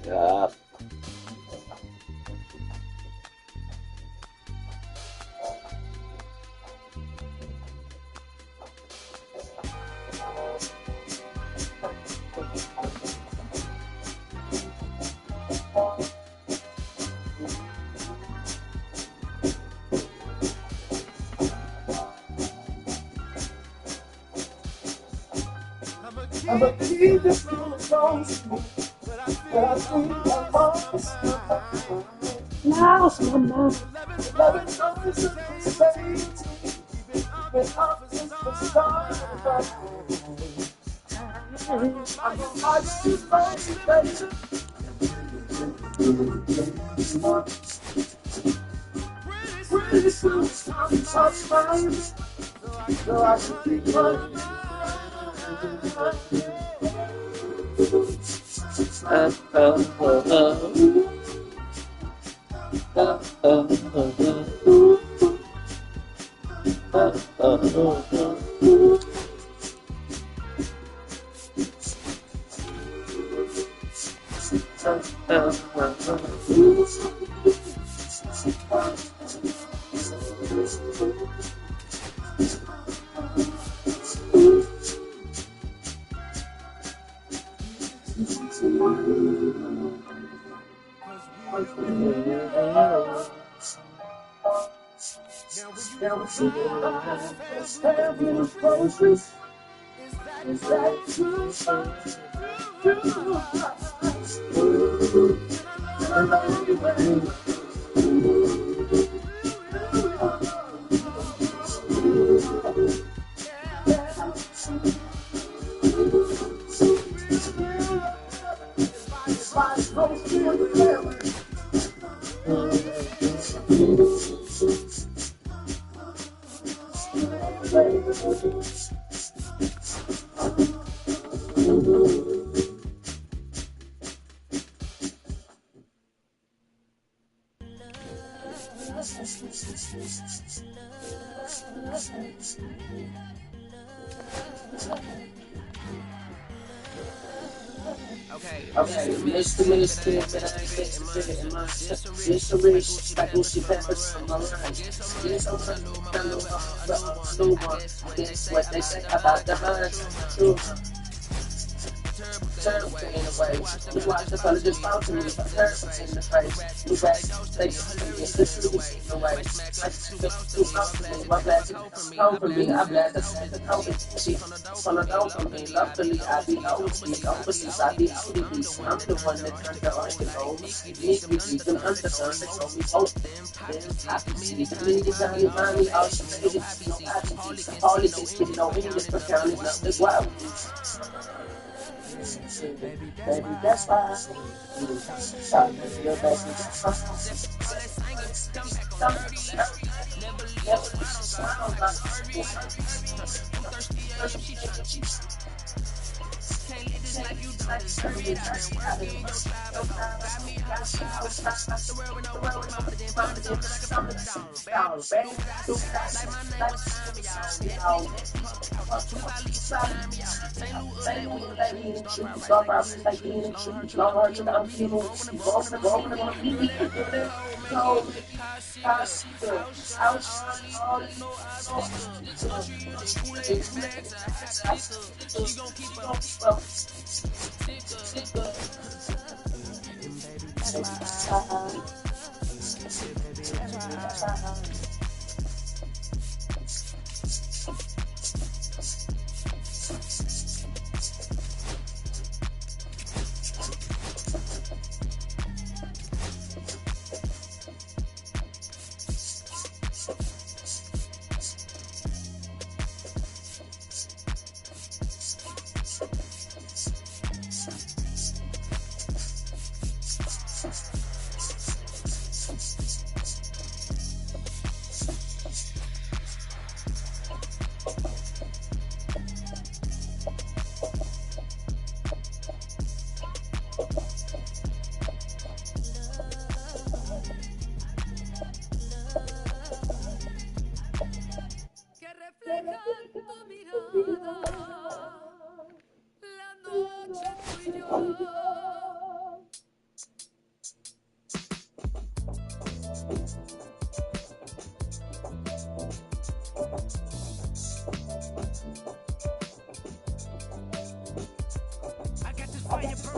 Yeah. I'm a kid that's close to me, but I think I'm lost. Lost my mind. 11 hours of space. Been up since the start of the I'm a watch too close, baby. Pretty soon it's time to touch mine. So I should be running. Now we see the lights, having groceries. Is that true? Okay, Mr. Minister, that I get to fit in my Mr. Rich, like Lucy Peppers on my line. Yes, I'm trying to slow one. I guess what they say about the minds. True. Turtle in the waves. We watch the color just fall to me. Turtles in the face. We back places. It's the truth in the waves. Like two songs to me. My blast come for me. I blast the set the COVID. She son of don't for me. Luckily, I be overseas. Overseas, I be out of these. I'm the one that turned the earth to gold. Need we keep them under sun. They told me both. Then I can see the millions of you around me. All she made it. No attitude. Politics, getting over in this county. Nothing's wild. Baby, that's why you shot your best.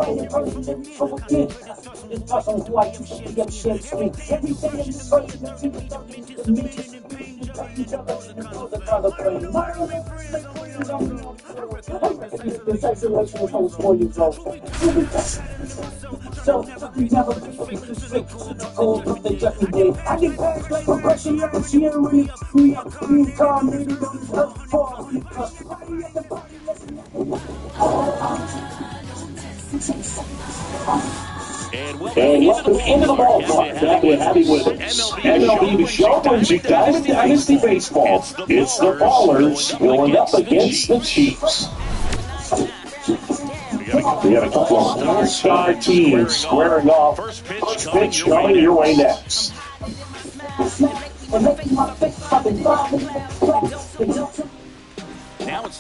fighting person that we go against. This person who I used to be up shit street. Every day in this person that we don't need to meet. We got each other and know the other brain. The situation is always 4 years old. So, we never be straight to the goal of the Jeffrey Day. I get past like progression, yeah, but she ain't really free. I'm calm, maybe don't hurt for because party at the party, listen. And welcome into the ballpark. Back with Happy Withers. MLB The Show brings you Diamond Dynasty Baseball. It's the Ballers going up against the Chiefs. We have a couple of all-star teams squaring off. First pitch coming your way next.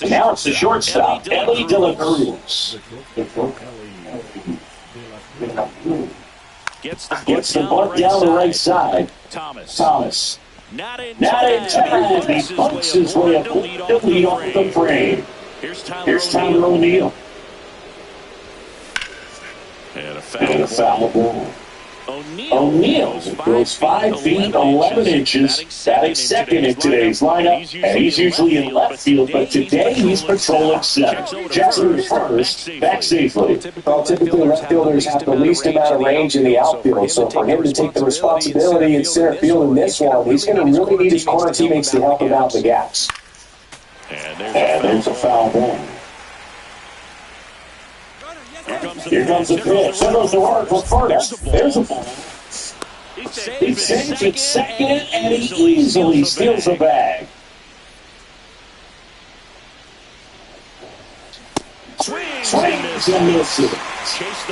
Now it's the shortstop, Elly De La Cruz. Gets the bunt down the right side. Thomas. Not in time. He bunts his way up to lead off the frame. Here's Tyler O'Neill. And a foul ball. O'Neill goes 5 feet 11 inches, batting second in today's lineup, and he's usually in left field, but today he's patrolling center. Jackson first, back safely. Well, typically left fielders have the least amount of range in the outfield, so for him to take the responsibility in center field in this one, he's going to really need his corner teammates to help him out the gaps. And there's a foul ball. Here comes the pitch. So goes the runner for first. There's a ball. He saves it second, and he easily steals the bag. Swings and misses.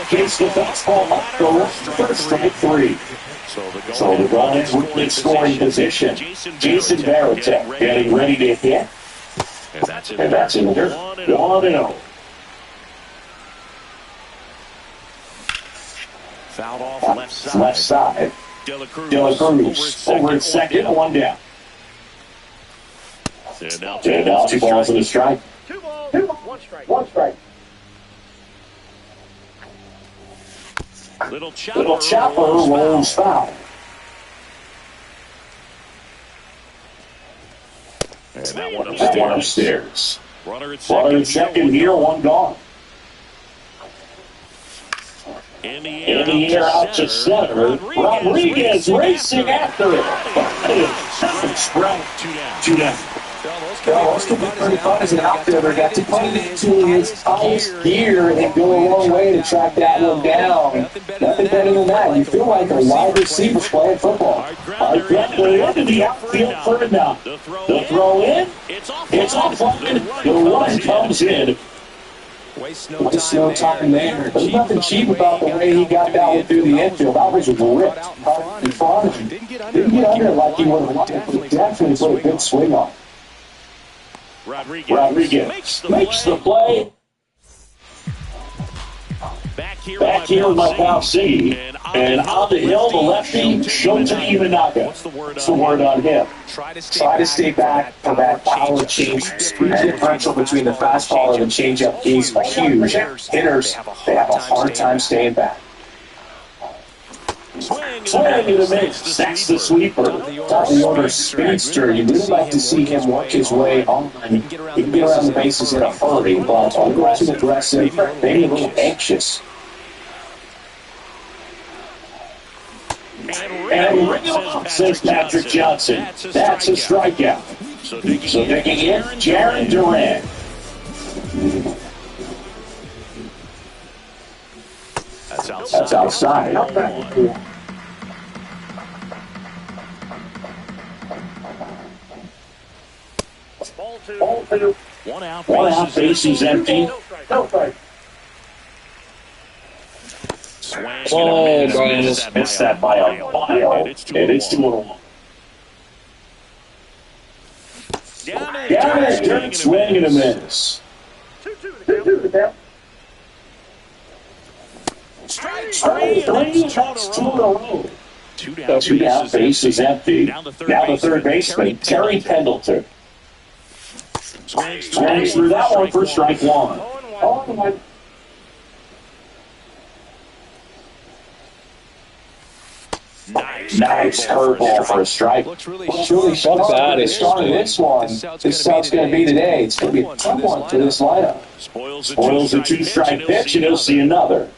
Chase the fastball up the left for strike 3. So the Guardians with in scoring position. Jason Varitek getting ready to hit. And that's in there. 1-0. Fouled off Left side. De La Cruz over at second, 1 down. And now 2 balls and a strike. 2 balls, 1 strike. Little chopper rolls foul. And that one upstairs. Runner at second here, 1 gone. In the air out to center. Rodriguez racing after it. Strike. 2 down. Those could be pretty fun as an outfielder. Got to put it into his highest gear and go a long way to track that one down. Nothing better than that. You feel like a wide receiver playing football. Hard grounded into the outfield for a knock. The throw in. It's offline. The run comes in. Waste no time there. There's nothing cheap about the way he got that one through the infield. That was ripped out in front. Didn't get under like he would have wanted, but definitely put a good swing on. Rodriguez makes the play. Back here with my pal C. And on the hill, the lefty, Shota Imanaka. What's the word on him? Try to stay back for that power change. Speed differential between the fastball and the changeup is huge. Hitters, they have a hard time staying back. Swing into the mix. That's the sweeper. Top of the order speedster. You'd really like to see him work his way on. He can get around the bases in a hurry, but a little too aggressive, maybe a little anxious. And ring him up, says Patrick Johnson. That's a strikeout. So digging in, Jarren Duran. That's outside. Ball 2. 1 out, bases empty. No strike. Oh, Brian. Missed that by a mile. And it's 2-1. Down it, turn, swing and a miss. 2-2 to count. Strike 3, that's 2 in a row. 2 down, base is empty. Now the third baseman, Terry Pendleton. Swings through that one for strike 1. Nice curveball for a strike. Looks really sharp. They started this one. This is how it's going to be today. It's going to be a tough one for this lineup. Spoils the two-strike pitch, and he'll see another.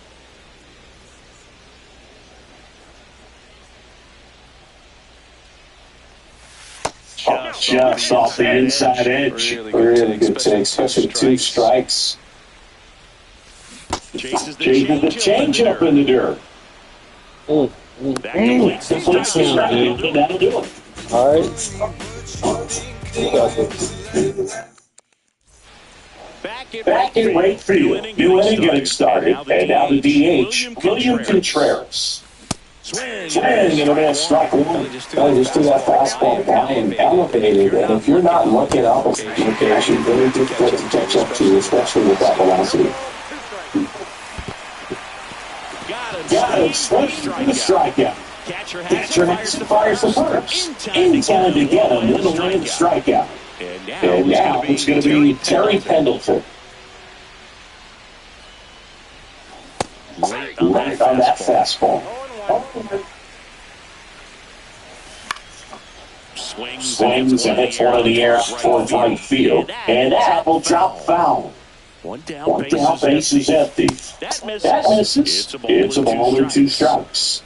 Just off the inside edge. Really good take, especially 2 strikes. Chases the changeup in the dirt. That'll do it. All right. Back in right field. New inning getting started. And now the DH, William Contreras. Swing and a man strike one. Just do that fastball down and elevated. And if you're not looking up at the location, very difficult to catch up to, especially with that velocity. Got him. Swing for the strikeout. Catcher has to fire for first. In time to get him with a land strikeout. And now it's going to be Terry Pendleton. Right on that fastball. Swings and hits one in the air towards right field. And that will drop foul. One down, base is empty. That misses. It's a ball and 2 strikes.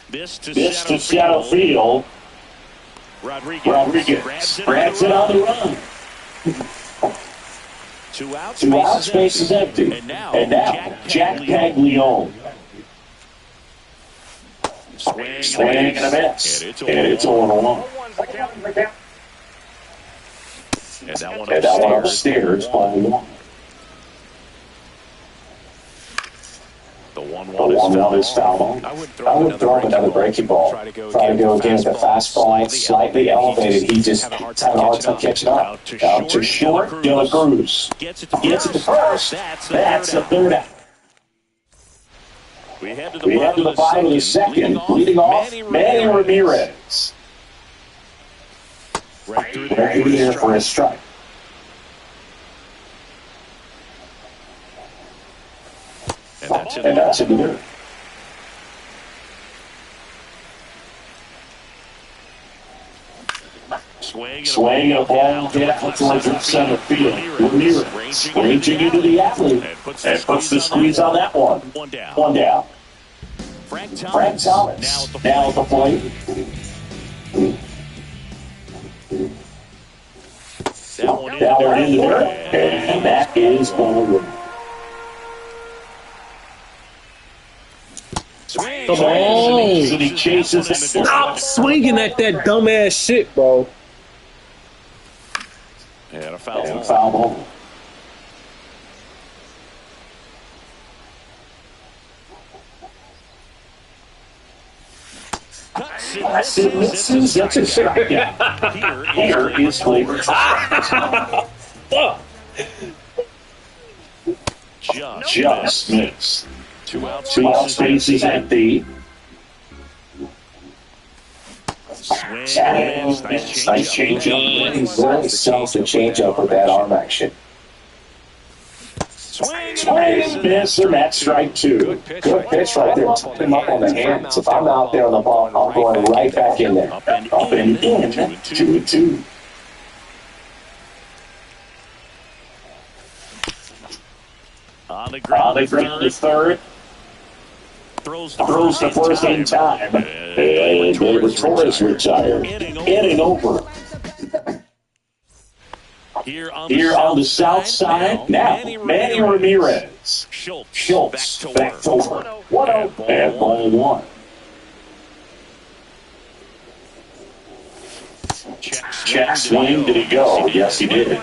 This to Seattle field. Rodriguez grabs it on the run. 2 outs, base is empty. And now Jack Paglione. Swing and a miss. And it's 0-1. And that one upstairs by 1. The 1-1 is foul. I would throw him another breaking ball. Try to go again with the fastball. Slightly elevated. He just had a hard time catching up. Out to short. De La Cruz gets it to first. That's the third out. We head to the bottom of the second. Leading off, Manny Ramirez. Right through there for a strike. And that's in the dirt. Swing and a ball down towards center field. Ramirez ranging into the athlete and puts the squeeze on that one. One down. Frank Thomas now at the plate. That one in the dirt. And that is ball 1. Come on. And he chases. Stop swinging at that dumbass shit, bro. And a foul ball. That's it. That's a strikeout. Here is Flavor. Just missed. 2 outs, base is empty. Nice change up. He really sells the change up with that arm action. Swing and miss, and that's strike 2. Good pitch right there. Tip him up on the hands. If I'm out there on the ball, I'm going right back in there. Up and in. 2-2. On the ground is third. Throws the first in time. And David Torres retired. Inning over. Here on the south side, now Manny Ramirez. Schultz back to over. 1-0 and ball 1. Check swing. Did he go? Yes, he did.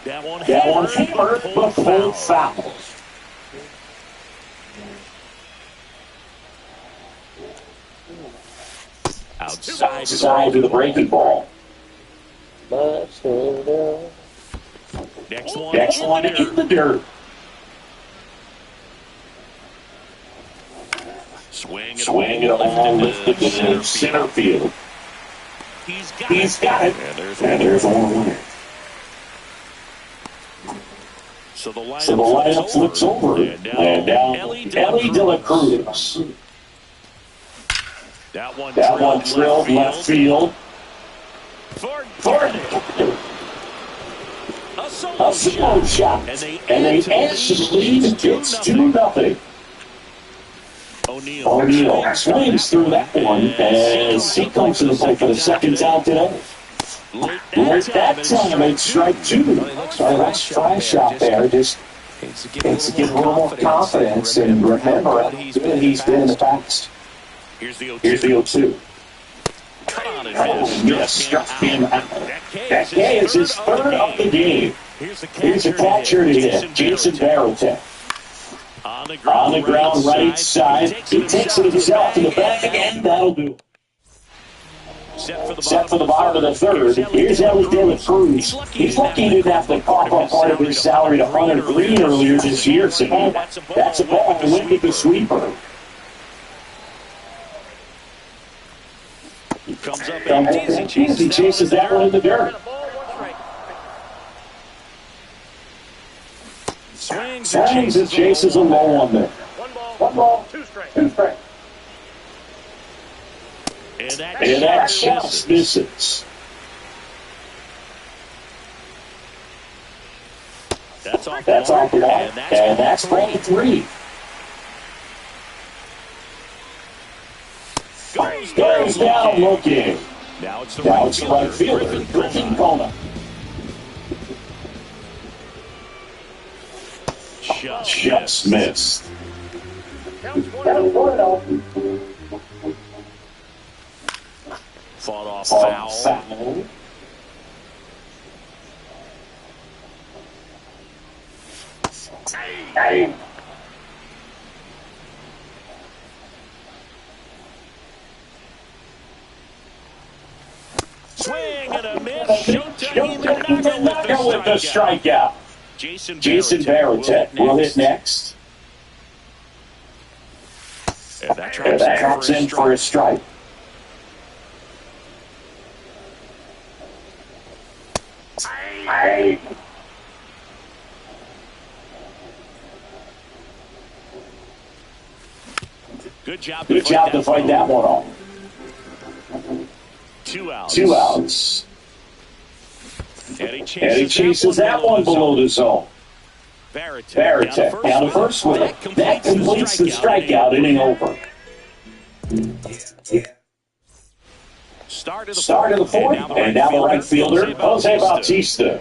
That one hammered, but pulled foul. Outside to the breaking ball. Next one in the dirt. Swing it along lifted to center field. He's got it. And there's one winner. So the lineup flips over. And now Ellie De La Cruz. That one drilled left field. For a solo shot. And they answer the lead. It's 2-0. O'Neill swings through that one as he comes to the plate for the second time today. Late that time, it's strike 2. So that's try shot there. Just needs to get a little more confidence and remember how good he's been in the past. Here's the 0-2. Oh, yes, struck him out. That K is his third of the game. Here's the catcher to hit, Jason Varitek. On the ground right side, he takes it himself to the back, and that'll do. Set for the bottom of the third. Here's Ellie De La Cruz. He's lucky he didn't have to cough up part of his salary to Hunter Green earlier this year, so that's a ball to win with the sweeper. He comes up empty. He chases that one in the dirt. Swings and chases a low one there. 1 ball, 2 strikes. And that just misses. That's off the line. And that's ball 3. Goes down looking. Now it's the right fielder, Griffin Kona. Just missed. Counts 1-0. Fought off foul. Hey. Swing and a miss. Showtime with the strikeout. Jason Varitek will hit next. And that drops in for a strike. Good job to fight that one off. 2 outs. And he chases that one below the zone. Varitek down the first with it. That completes the strikeout, inning over. Start of the fourth, and now the right fielder, Jose Bautista.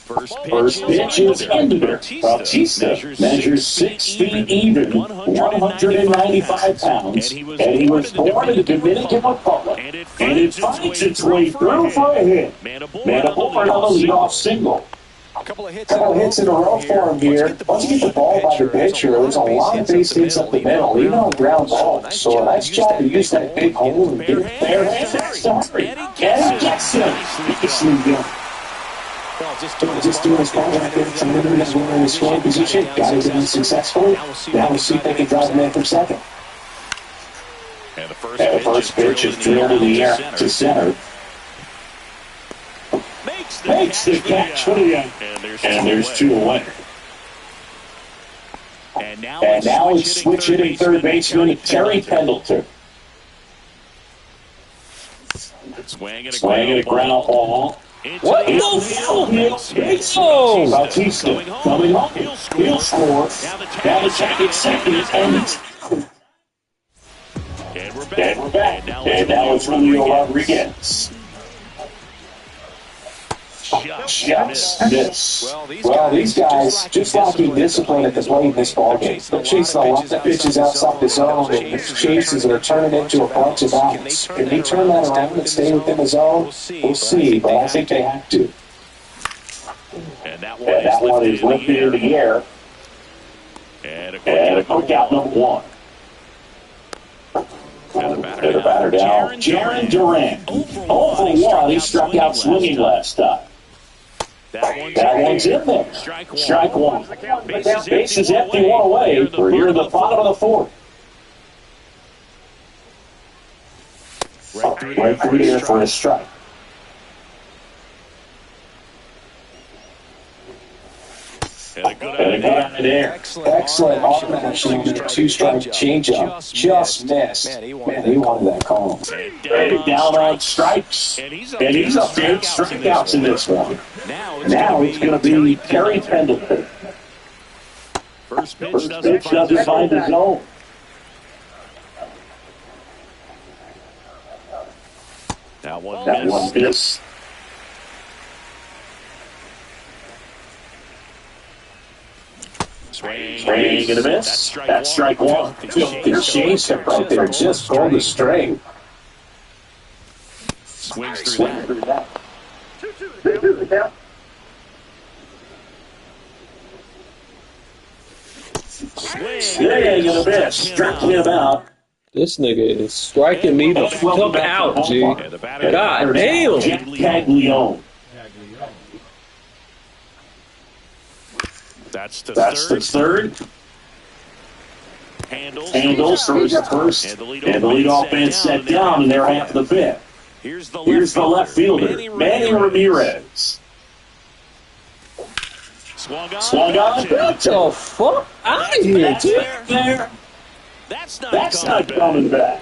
First pitch is into there. Bautista measures 6 feet even, 195 pounds, and he was born in the Dominican Republic. And it finds its way through for a hit. Manable for another leadoff single. A couple of hits in a row for him here. Once you get the ball by the pitcher, there's a lot of base hits up the middle, even on ground balls. So a nice job to use that big hole and get it there. And he gets him. Just doing his part right there. Some of them is winning in the scoring position. Got it done successfully. Now we'll see if they can drive him in from second. And the first pitch is drilled in the air to center. Makes the catch for the end. And there's 2 away. And now it's switch hitting third baseman Terry Pendleton. Swing at a ground ball. What the fuck? Oh! Bautista coming home. He'll score. Now the second, and we're back. And now it's Julio Rodriguez. Just miss. Well, these guys just lacking discipline at the plate in this ballgame. They're chasing a lot of pitches outside the zone, and the chases are turning into a bunch of outs. Can they turn that around and stay within the zone? We'll see, but I think they have to. And that one is lifted in the air. And a quick out number 1. And the batter down. Jarren Duran. 0 for 1. He struck out swinging last time. That one's in there. Strike 1. Bases empty, 1 away. We're here in the bottom of the 4th. Right through here for a strike. And it got in there. Excellent arm action on the two-strike changeup. Just missed. Man, he wanted that call. And down on strikes. And he's up to 8 strikeouts in this one. Now it's going to be Terry Pendleton. First pitch Doesn't find the zone. That one missed. Swing and a miss. That's strike one. He changed it right there. Just pulled the string. swings through that. 2-2 the count. Swing and a miss. Struck him out. This nigga is striking me the fuck out, G. God damn. Caglione. That's the third. Handles throws the first. And the leadoff man set down in their half of the fifth. Here's the left fielder, Manny Ramirez. Swung on. What the fuck? Out of here, G. There. That's not coming back.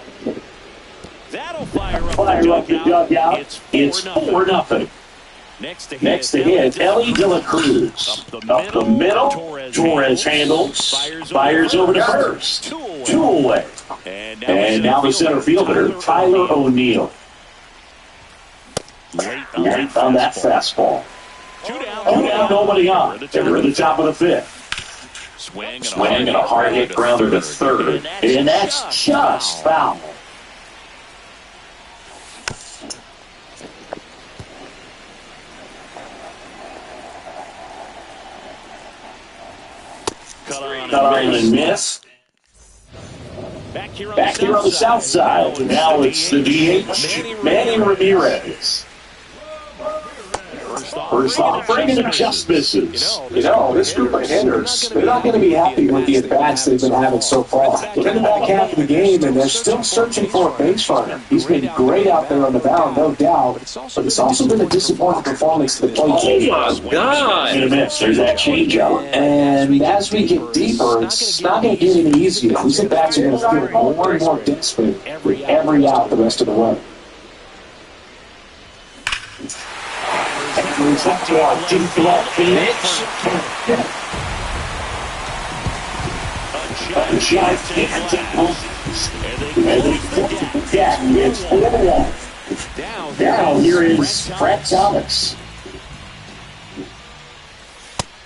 That'll fire up the dugout. It's 4-0. Next to hit, Ellie De La Cruz. Up the middle, Torres handles, fires over to first. 2 away. And now the center fielder, Tyler O'Neill. Late on that fastball. 2 down, nobody on. They're at the top of the fifth. Swing and a hard hit grounder to third. And that's just foul. Cut on and miss. Back here on the south side. Now it's the DH, Manny Ramirez. First off, bringing just misses. This group of hitters, they're not going to be happy with the at-bats they've been having so far. We're in the back half of the game, and they're still searching for a base runner. He's been great out there on the mound, no doubt, but it's also been a disappointing performance to the plate. Oh, my God. And a miss. There's that changeup. And as we get deeper, it's not going to get any easier. These at-bats are going to feel more and more desperate with every out the rest of the way. Moves up to our deep left pitch. A gigantic moves. And they flip the deck. It's 4-1. Down here is Frank Thomas.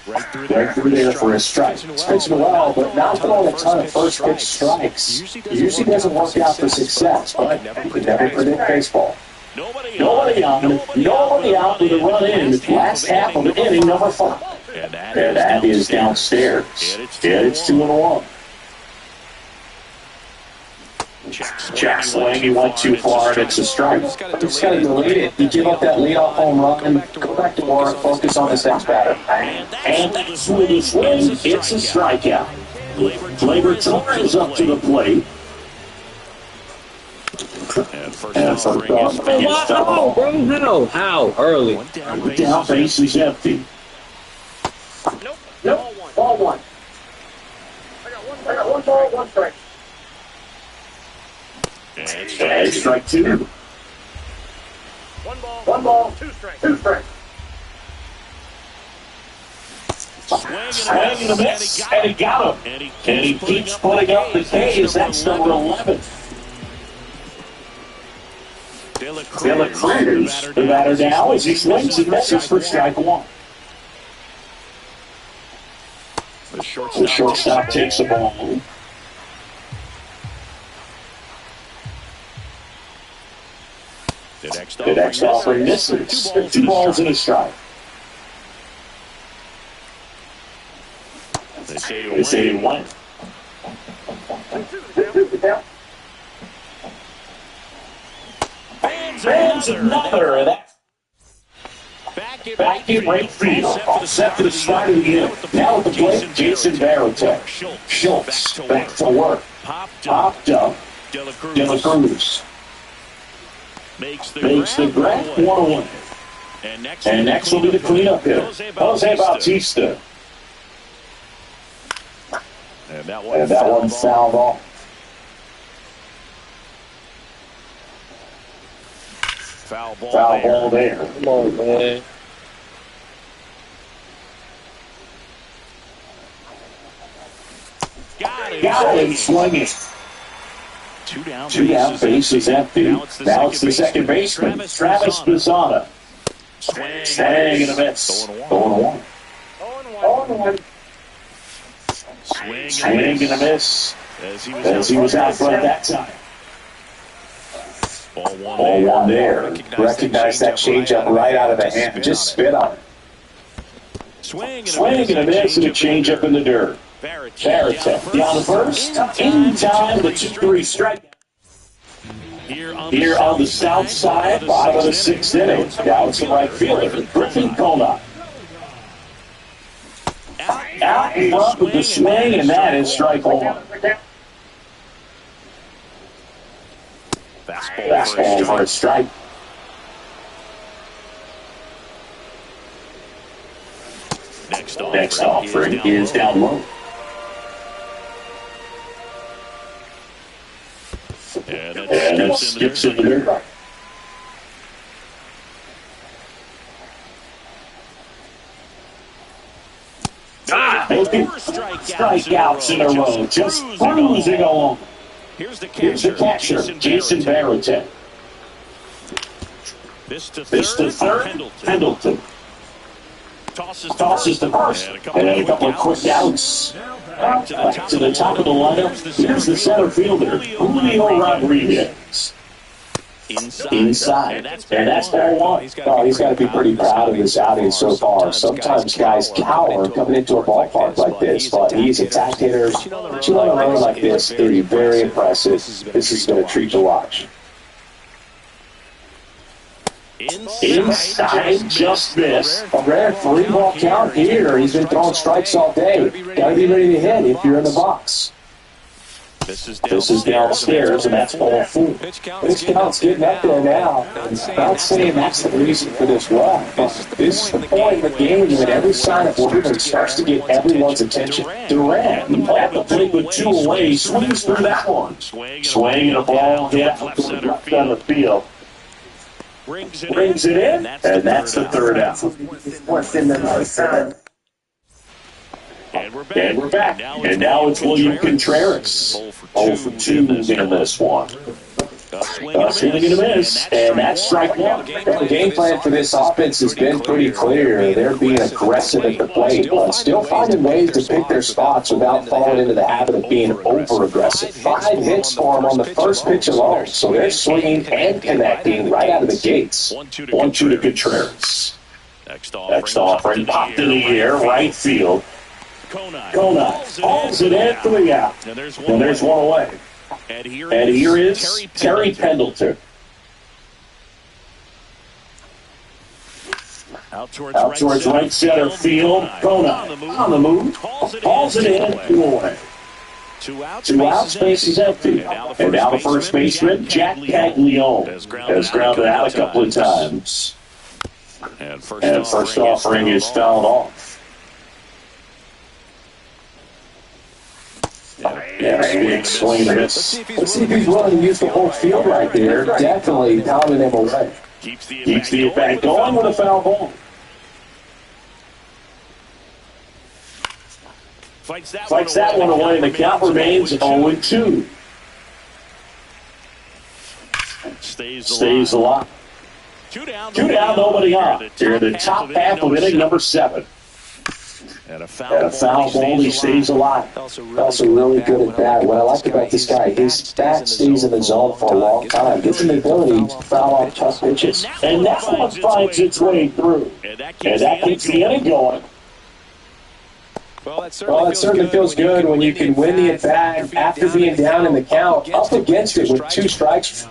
Right through there for a strike. He's pitching well, but not throwing a ton of first pitch strikes. Usually doesn't work out for success, but you could never predict baseball. Nobody out with a run in. Last half of inning number 5. And that is downstairs. It's 2-1. Check swing. He went too far, and it's a strike. Just got to delete it. You give up that leadoff home run and go back to work, focus on this next batter. And that's with a swing. It's a strikeout. Gleyber Torres up to the plate. And first offering is How? Early. Down base is empty. Nope. Ball 1. I got 1 ball, 1 strike. And strike 2. 1 ball, 2 strikes. 2 strikes. Swing and a miss. And he got him. And he keeps putting up the K's. That's number 11. De La Cruz, the batter now as he swings and misses for strike 1. The shortstop takes the ball. The next offering misses. 2 balls and a strike. They say he won. 2-2 the count. Fans another. That's back in right field. All set for the start of the game. Now at the plate, Jason Varitek. Schultz back for work. Popped up. De La Cruz makes the grab 1-1. And next will be the cleanup hitter, Jose Bautista. And that one fouled off. Foul Foul ball there. Come on, man. Got him swinging. Two down, bases empty. Now it's the second baseman, Travis Bazzana. Swing and a miss. 0-1. 0-1. Swing and a miss. As he was out front that time. Ball one there. Recognize that changeup right out of the hand. Just spit on it. Swing and a miss and a changeup in the dirt. Varitek down to first. In time, the 2-3 strike. Here on the south side, bottom of the sixth inning. Now it's the right fielder, Griffin Conine. Out in front with the swing, and that is strike one. Fastball for a strike. Next offering is down low. And it skips in the dirt. Strikeouts in a row, just cruising along. Here's the catcher, Jason Varitek. This to third, Pendleton. Tosses to first, and a couple of quick outs. Back to the top of the lineup, here's the center fielder, Julio Rodriguez. Inside, and that's ball one. Oh, he's got to be pretty proud of his outing so far. Sometimes guys cower coming into a ballpark like this, but he's attacked hitters. But you let a run like this, it'll be very impressive. This is going to treat to watch. Inside, just missed. A rare 3-ball count here. He's been throwing strikes all day. Got to be ready to hit if you're in the box. This is downstairs, and that's ball 4. Pitch count's getting up there now. I'm not saying that's the reason for this run, but this is the point in the game when every sign of movement starts to get everyone's attention. Durant at the plate with 2 away, swings through that one. Swing and a ball hit left on the field. Brings it in, and that's the third out. What's in the most time? And we're back. And now it's William Contreras. 0 for 2 in this one. Swinging and a miss, and that's strike one. The game plan for this offense has been pretty clear. They're being aggressive at the plate, but still finding ways to pick their spots without falling into the habit of being over-aggressive. 5 hits for them on the first pitch alone, so they're swinging and connecting right out of the gates. 1-2 to Contreras. Next offering popped in the air, right field. Conine hauls it in, 3 out. And there's one away. And here is Terry Pendleton. Out towards right center field. Conine on the move. Hauls it in, 2 away. 2 outs, base is empty. And now the first baseman, Jack Caglione, has grounded out a couple of times. And first offering is fouled off. Swing and miss. Let's see if he's willing to use the whole field right there. Definitely pounding him away. Keeps the at-bat going with a foul ball. Fights that one away, and the count remains 0-2. Stays alive. 2 down, nobody on. They're in the top half of inning number 7. And a foul ball, he stays alive. Also really good at bat. What I like about this guy, his bat stays in the zone for a long time. Gives him the ability to foul off tough pitches. And that one finds its way through. And that keeps the inning going. Well, it certainly feels good when you can win the at-bat after being down in the count, up against it with 2 strikes.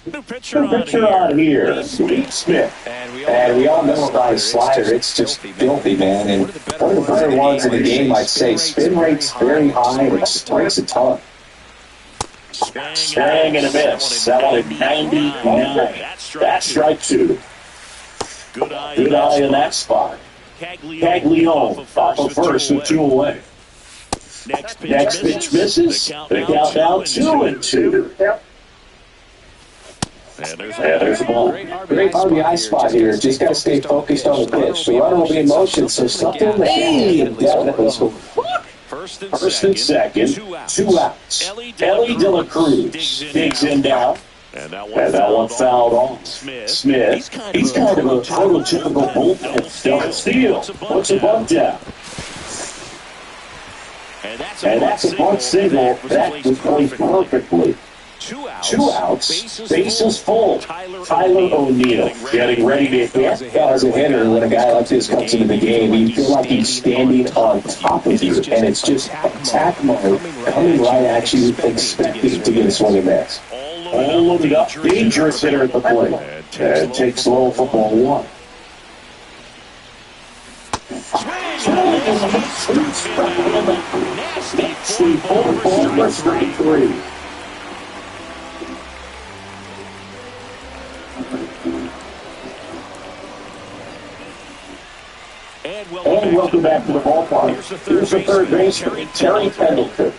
New pitcher on here, Smith. And we all know about his slider. It's just filthy, man. And one of the better ones in the game, I'd say. Spin rate's very high, and it strikes a ton. Swing and a miss. That one at 99. That's strike 2. Good eye in that spot. Caglione off of first with 2 away. Next pitch misses. The count now 2-2. And there's a ball. Great RBI spot here. Just got to stay focused on the pitch. The runner will be in motion, so something in the game. First and second, 2 outs. Ellie De La Cruz digs in down. And that one fouled on Smith. He's kind of a prototypical bullpen. Double steal. Puts a bunt down. And that's a bunt single. That was played perfectly. 2 outs, bases full. Tyler O'Neill getting ready to hit. As a hitter, when a guy like this comes into the game, you feel like he's standing on top of you, and it's just attack mode coming right at you, expecting to get a swing and miss. All loaded up, dangerous hitter at the plate. And takes low for ball 1. Nasty 4-ball for strike 3. And welcome back to the ballpark. Here's the third baseman, Terry Pendleton.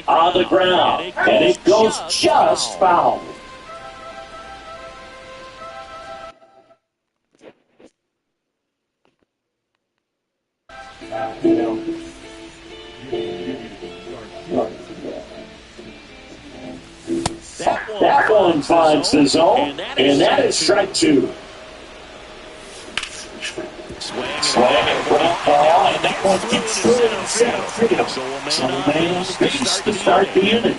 On the ground, and it goes just foul. That one finds the zone, and that is strike 2. Swing and ground ball, and that one gets through in center field. So a man on base to start the inning.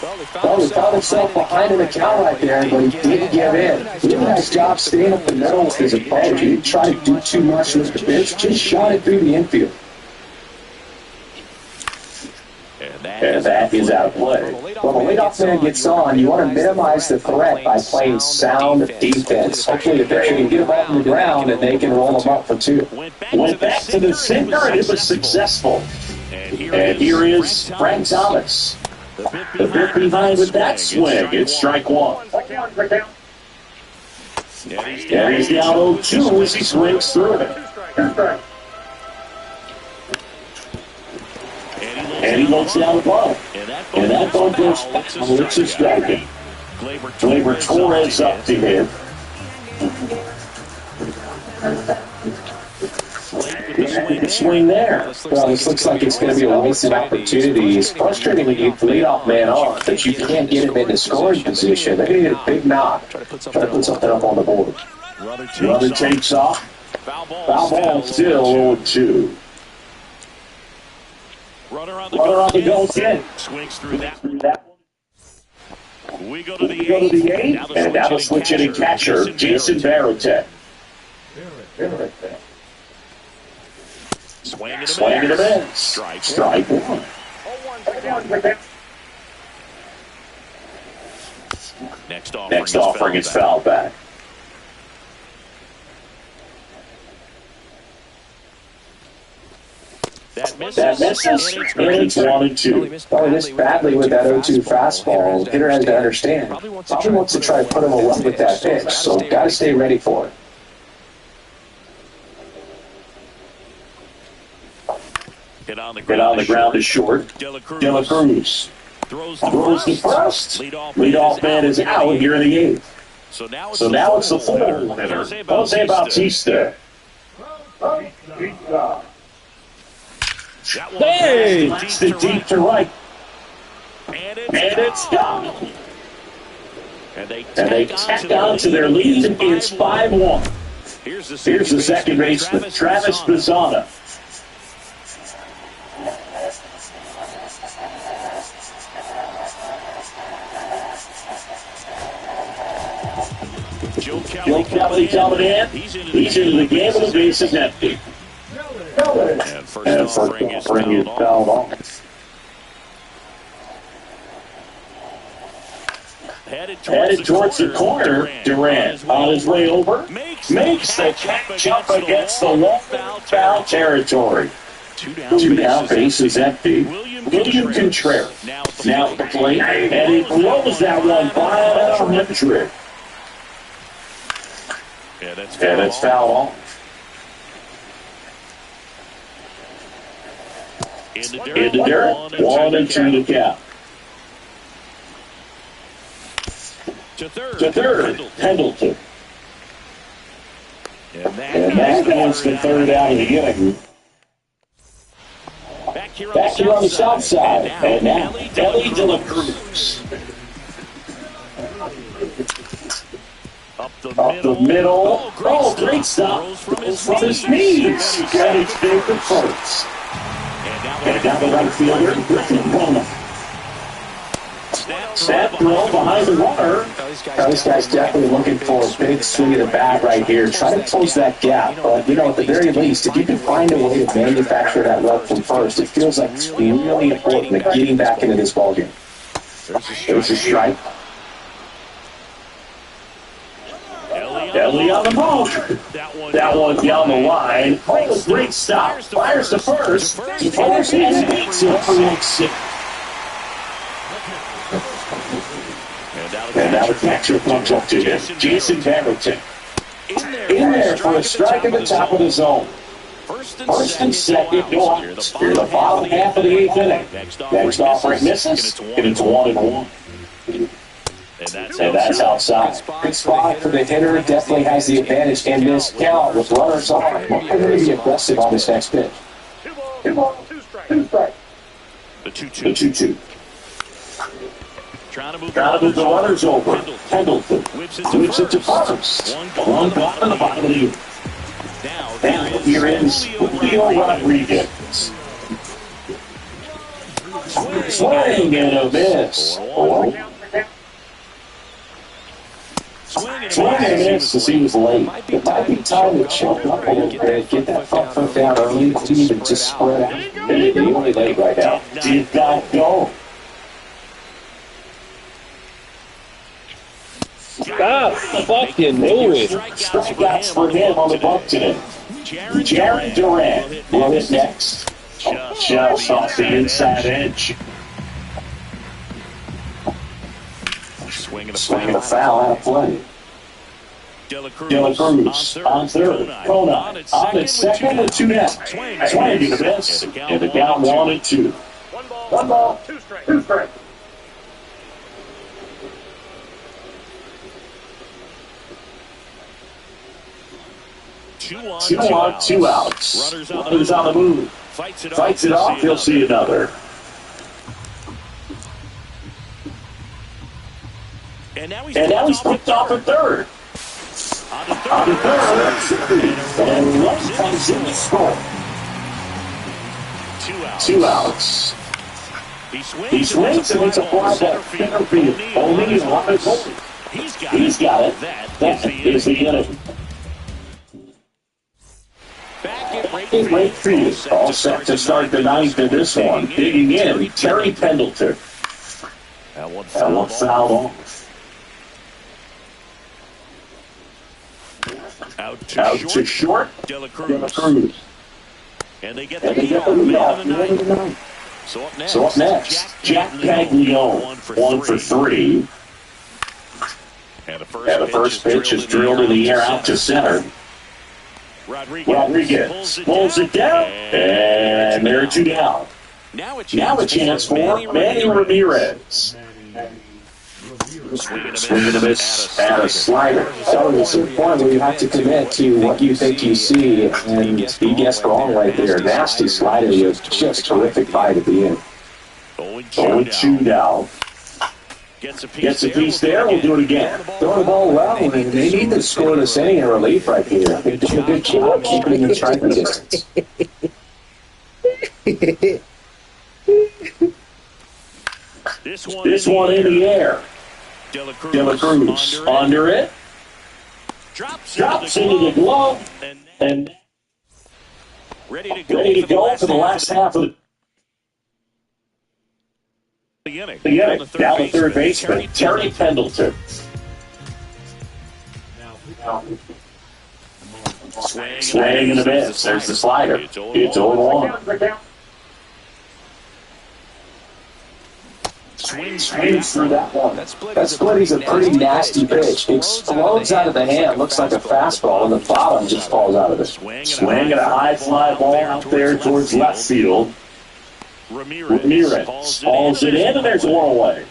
Well, he found himself behind in the count right there, but he didn't give in. Really nice job staying up the middle with his approach. He didn't try to do too much with the pitch, just shot it through the infield. And that is out of play. When the leadoff man gets on, you want to minimize the threat by playing sound defense. Hopefully the pitcher can get him off the ground and they can roll him up for 2. Went back to the center, and it was successful. And here is Frank Thomas. The bit behind with that swing. It's strike 1. And he's down 0-2 as he swings through it. And he looks down the ball. And that ball goes foul. It's a strike. Gleyber Torres up to him. The swing there. Well, this looks like it's going to be a wasted opportunity. It's frustrating when you lead off man on, but you can't get him into scoring position. They're going to get a big knock. Try to put something up on the board. Runner takes off. Foul ball still 0-2. Runner on the go again. Swings through that one. We go to the 8th. And now the switch hitting catcher, Jason Varitek. Swing and a miss. Strike 1. Next offering is fouled back. That misses, and it's 1-2. Well, he missed badly with that 0-2 fastball. The hitter has to understand. Probably wants to try to put him away with that pitch, so got to stay ready for it. Hit on the ground is short. De La Cruz throws the first. Leadoff man is out here in the 8th. So now it's the full hitter, Jose Bautista. Hey! It's the deep to right. And it's gone. And they tack on to their lead. It's 5-1. Here's the second baseman, Travis Bazzana. Joe Kelly coming in. He's into the game with the bases empty. And first offering is fouled off. Headed towards the corner, Durant on his way over, makes the jump against the wall, foul territory. Two down, base is empty. William Contreras now at the plate, and he blows that one by 100. Yeah, that's foul off. In the dirt, 1-2 to count. To third, Pendleton. And that goes the third out of the inning. Back here on the south side. And now, Elly De La Cruz. Up the middle. Oh, great stop. From his knees. Got his favorite first. And down the right fielder, Griffin Bowman. Snap throw behind the runner. This guy's definitely looking for a big swing of the bat right here. Try to close that gap. But, at the very least, if you can find a way to manufacture that run from first, it feels like it's really important at getting back into this ballgame. There's a strike. Elly on the ball. That one down the line. Oh, great stop. Fires to first. He fires and beats it for next six. And now the catcher comes up to him. Jason Barrington. In there for a strike at the top of the zone. First and second, no outs. Here the bottom half of the eighth inning. Next offering misses, and it's 1-1. And that's outside. Good spot for the hitter. Definitely has the advantage in this count with runners on. We're going to be aggressive on this next pitch. 2 balls, 2 strikes. The 2-2. Trying to move the runners over. Pendleton whips it to first. One gone on the bottom of the unit. Now here is Julio Rodriguez. Swing and a miss. Swing and a miss as he was late. It might be time to choke up a little bit, get that front foot down early, to just spread out. He's only late right now. Did not go. Stop fucking moving. Strikeouts for him on the bump today. Jarren Duran will hit next. Just off the inside edge. Swing a foul out of play. De La Cruz on third. Kona on at second with 2 down. Swing to the miss. And the down 1-2. 1 ball, 2 strikes. Two on, 2 outs. Runners on the move. Fights it off. He'll see another. And now he's picked off at third. On the third. And one comes in to score. 2 outs. He swings and it's a fly ball. Center field. O'Neill on his home. He's got it. That is the inning. Right field, all set to start the ninth in this one. Digging in, Terry Pendleton. That one fouled off. Out to short, De La Cruz. And they get the lead off in the ninth. So up next, Jack Caglione, 1 for 3. And the first pitch is drilled in the air out to center. Rodriguez pulls it down, and there are 2 down. Now a chance for Manny Ramirez. Swing and a miss at a slider. So there's a point where you have to commit to what you think you see, and he guessed wrong right there. Nasty slider with just terrific bite at the end. 0-2 now. Gets a piece there. We'll do it again. Throwing the ball well, and they need to score this inning in relief right here. They're doing a good job keeping it in striking distance. This one in the air. De La Cruz under it. Drops into the glove. And ready to go for the last half of the inning. Down the third baseman, Terry Pendleton. Swing and a miss. There's the slider. It's 0-1. Swings through that one. That split is a pretty nasty pitch. Explodes out of the hand. Looks like a fastball, and the bottom just falls out of it. Swing and a high fly ball out there towards left field. Ramirez hauls it in, and there's one away.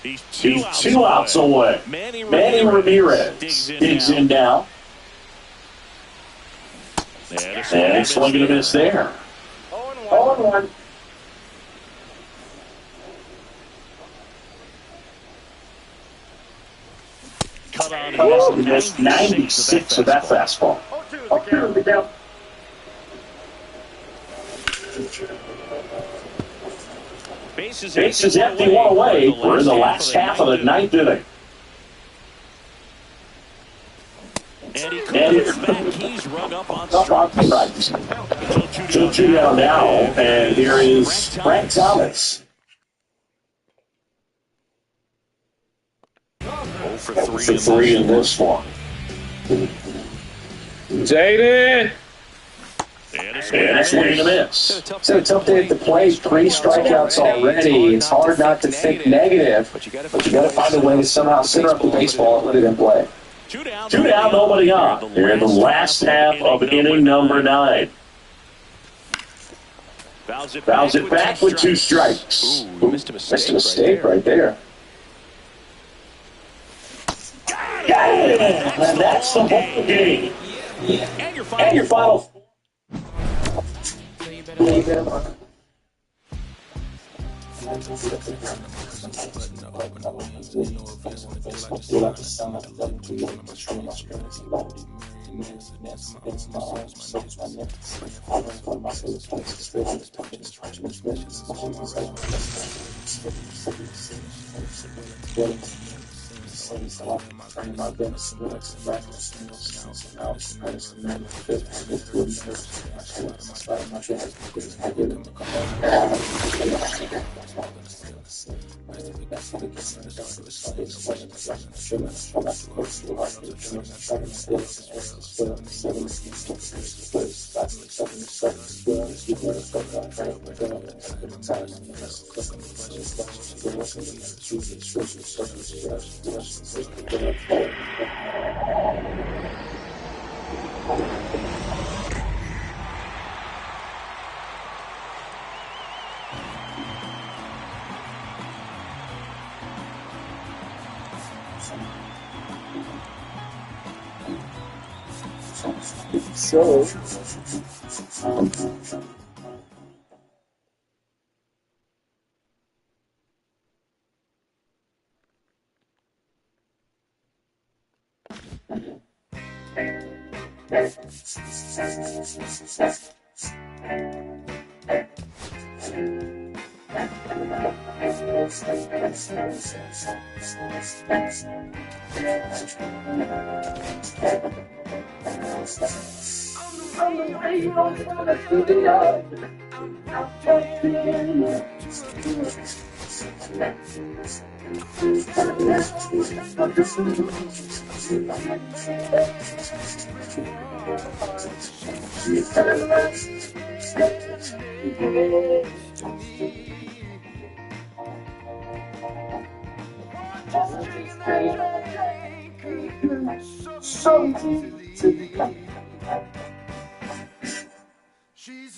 He's two outs away. Manny Ramirez digs in now. And swing and a miss there. 0-1. Oh, he missed 96 of that fastball. 0-2 the count. Bases empty, one away. We're in the last half of the ninth inning. And he's rung up on strikes. 2-2 down now, and here is Frank Thomas. 0 for 3 in this one. Jaden! And a swing and a miss. So it's up there at the plate, 3 strikeouts already. It's hard not to think negative, but you got to find a way to somehow center up the baseball and put it in play. 2 down, nobody on. Here in the last half of inning number 9. Fouls it back with 2 strikes. Ooh, missed a mistake right there. Got it! And that's the whole game. And your final.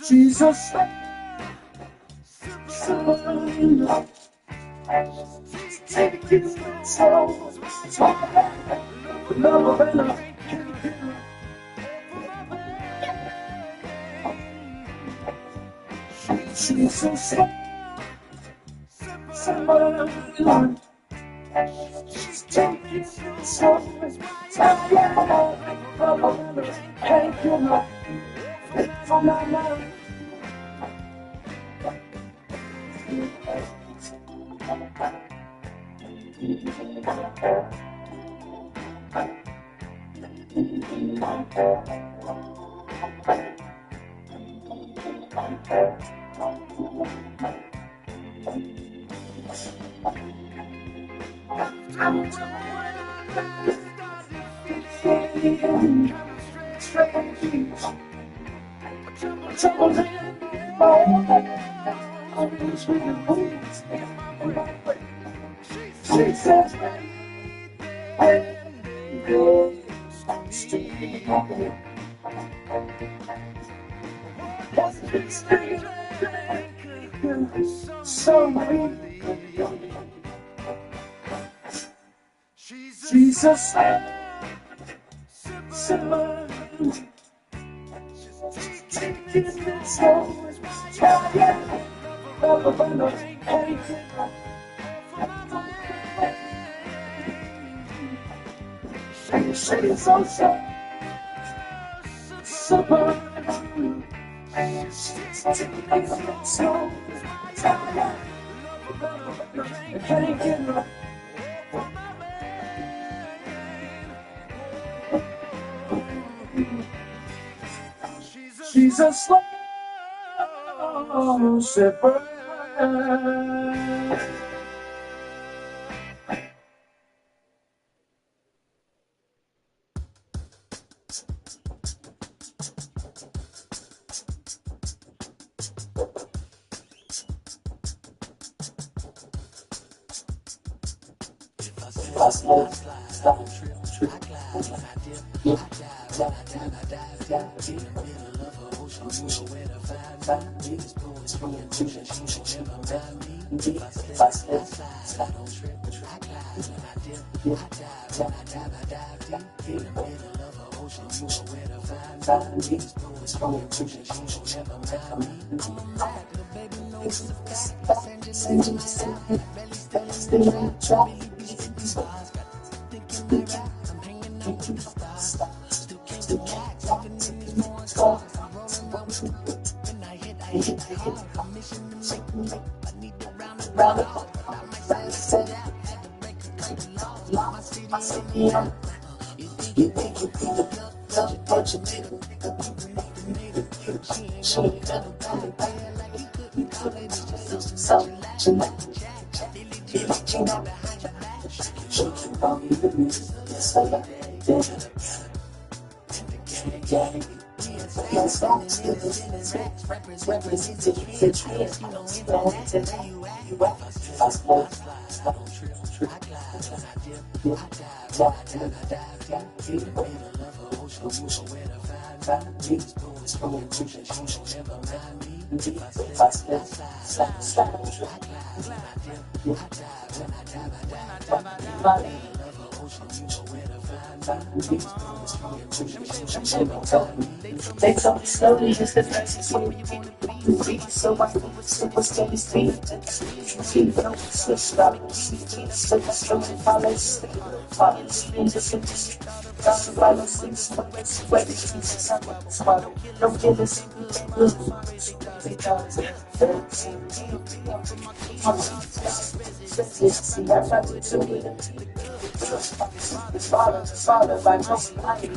Jesus. Jesus, Jesus, shepherd. Take something slowly, just the first is what you want to be. So I think it's super steady speed. Feel no switch balance. So the strong follows. Follows into cities. Down the violence, things, where the streets is on the spot. No killers, Father, by no I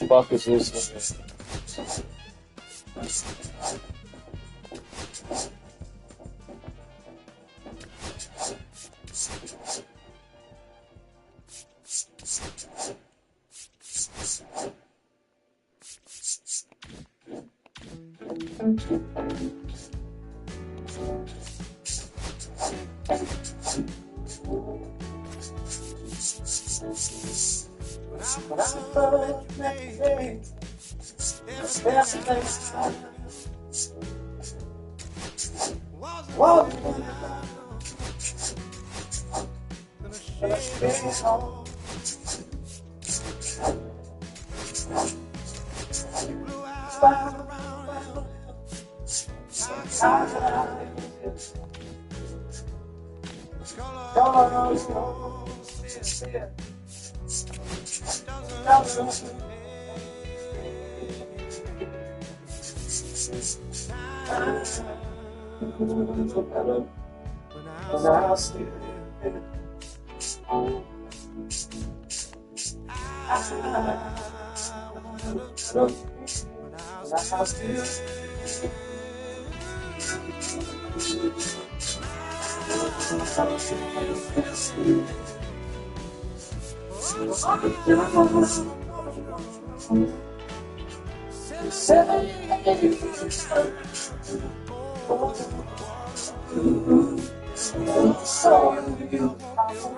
Fuck is this one? 7 so you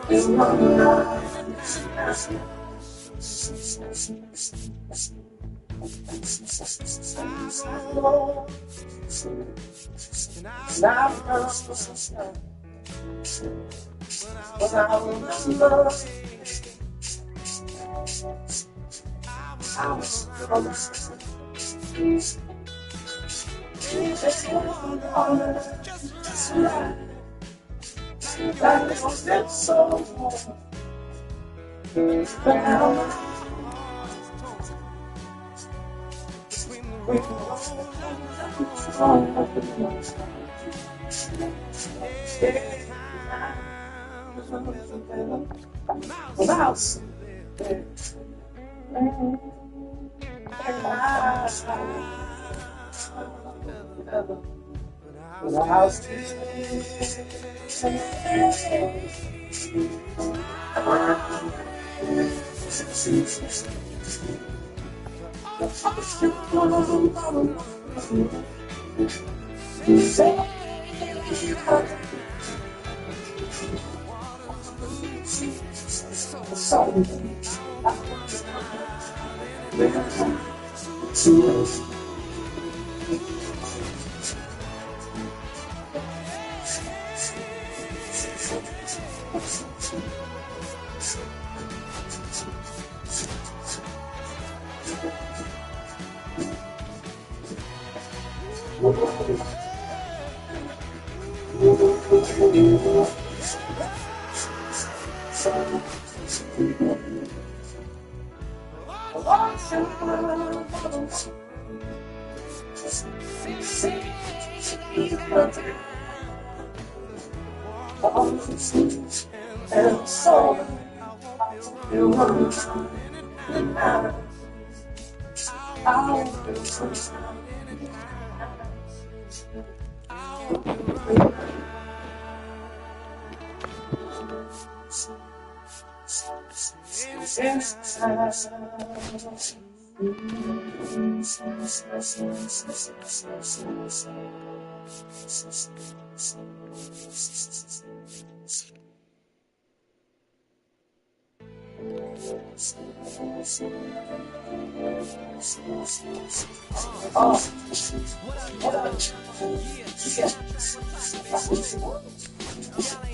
is my life. But I remember I was that was it so but now mouse and so you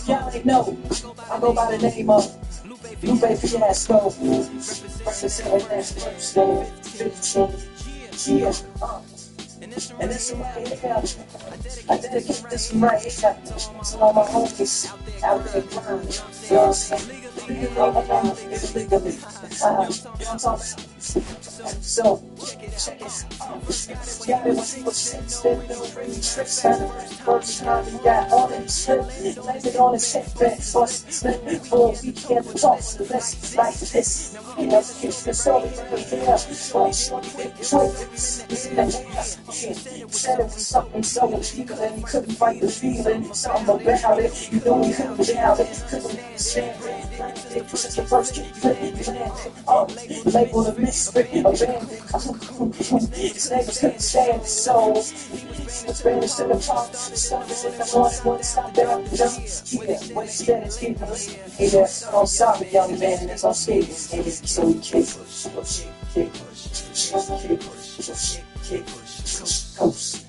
y'all ain't know. I go by the name of Lupe Fiasco. Representing that first name, 15. Yeah. And this one right here, I dedicate this one right here to all my homies out there grinding. You know what I'm saying? Legally. You know what I'm talking about? So, check it. Got it, see what's instead of crazy tricks. First time he got on it, landed on his head back, bust slip for a weekend talk to the best like this. He never gets this all the way there. Boy, shorty with twins. He's in the air. Said it was something so illegal and he couldn't fight the feeling. Something about it, you know he couldn't doubt it. Couldn't understand it. Since the first kid played, labeled a misfit, abandoned. His neighbors couldn't stand his soul. He was banished to the park. The sun was in the morning when it stopped there on the jump. Yeah, when instead it's getting hey there, I'm sorry, young man, and it's on skate. So he kicked, coast.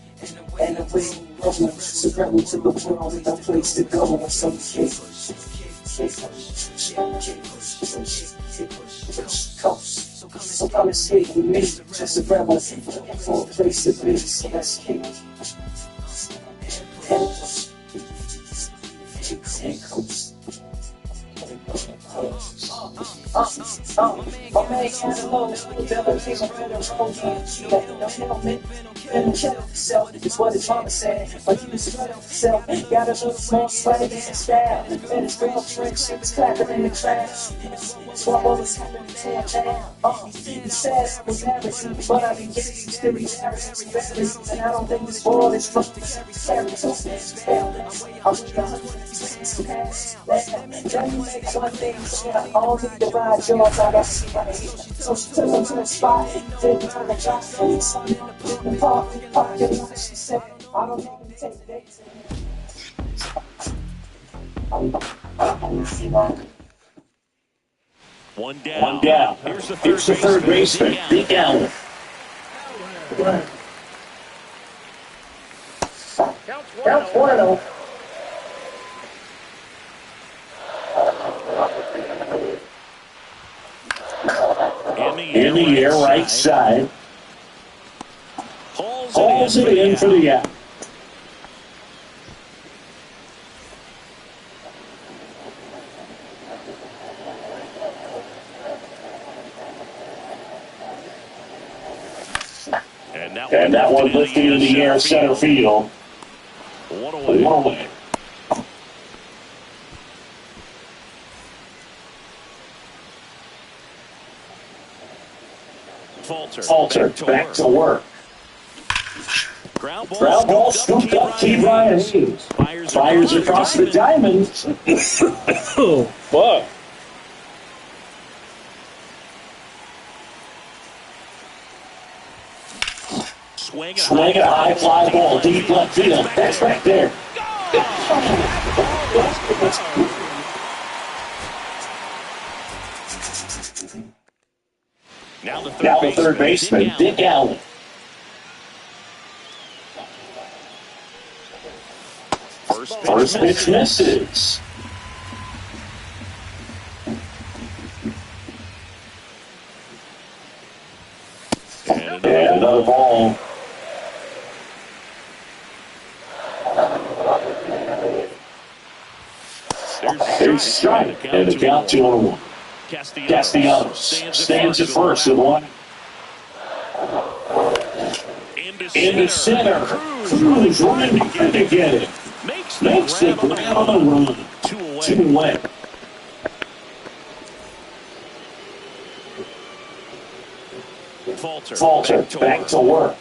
And the way rolls, surrender to the world with no place to go. And so he coast. So come and skate with me, just a rebel, looking for a place to be. So let's kick. And coast. My man had a low, devil came up in the road, yeah, no helmet, and check himself, is what his mama said, but he was right on himself, got a little small swag in his style, and his girlfriend, she was clapping in the class, so I always happened to tear down, he says I was average, but I didn't get it, still he's average, and I don't think this world is from the character, I'm with 100 past, then you make one thing, I all need to ride. I feel like I got somebody. So she took him to the spot, didn't turn the job, and son in the parking lot. She said, I don't even take dates. One down. One down. Here's the third baseman, Dick Allen. Counts 1-0. In the air, right side. Hauls it in for the out. And that one lifted in the air, center field. One away. Falter, back to work. Ground ball scooped up T. Brian Hayes. Fires across the diamond. Oh, fuck. Swing a high fly ball, deep left field. That's right there. Now the third baseman, Dick Allen. First pitch misses. And another ball. There's a strike, and the count 2-1. Castellanos stands at first and one. Into center. Cruz running to get it. Makes the grab on the run. 2 away. Falter back to work.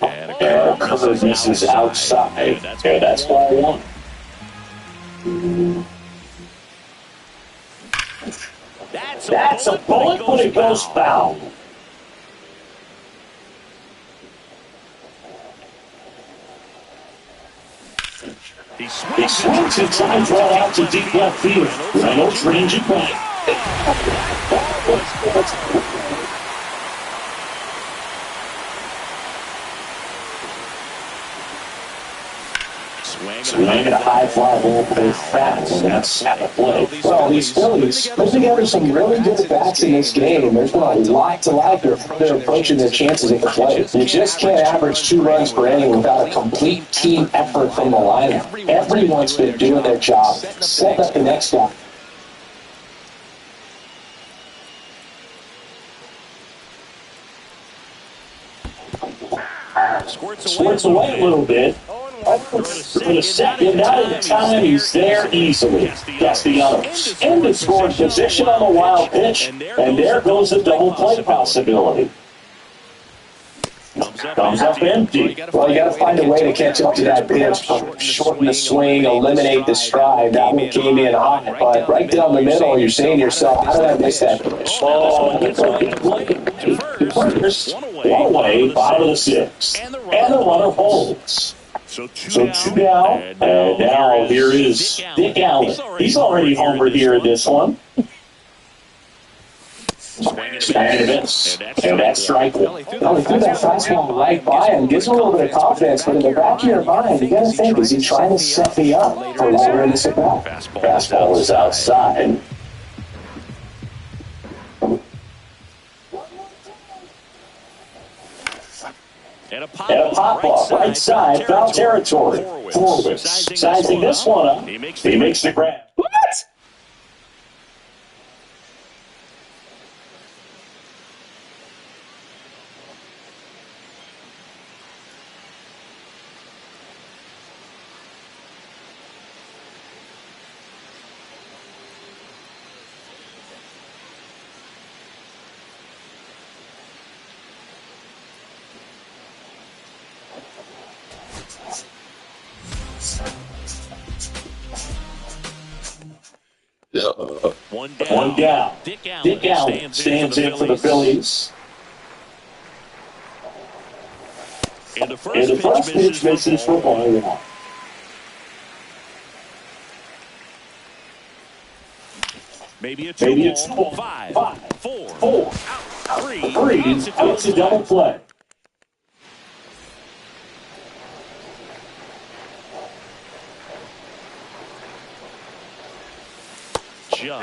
And a couple of misses outside. And that's ball 1. That's a bullet, but it goes foul. He swings and tries right out to deep left field. Reynolds ranging back. Swing at a high fly ball, play fast, and that's at the play. Well, these Phillies put together some really good bats in this game. There's been a lot to like. They're approaching their chances at the plate. You just can't average 2 runs per inning without a complete team effort from the lineup. Everyone's been doing their job. Set up the next guy. Squirts away a little bit. For the second out of the time, he's there easily. Castellanos in the scoring position on the wild pitch, and there goes a double play possibility. Comes up empty. Well, you got to find a way to catch up to that pitch. Shorten the swing, eliminate the stride. That one came in hot, but right down the middle, you're saying to yourself, how did I miss that pitch? Oh, first, 1 away, bottom of the 6th. And the runner holds. So 2 down, and now here is Dick Allen. He's already homered here in this one. Swing and a miss, and that's strike 1. Well, he threw that fastball right by him. Gives him a little bit of confidence, but in the back of your mind, you got to think, is he trying to set me up for later in this at-bat? Fastball is outside. And a pop-off, right side, foul territory. Horwitz sizing this one up. He makes the grab. What? Yeah. One down. Dick Allen stands in for the Phillies. And the first pitch misses for ball one. Maybe it's ball. 5, 4, 3. It's a double play.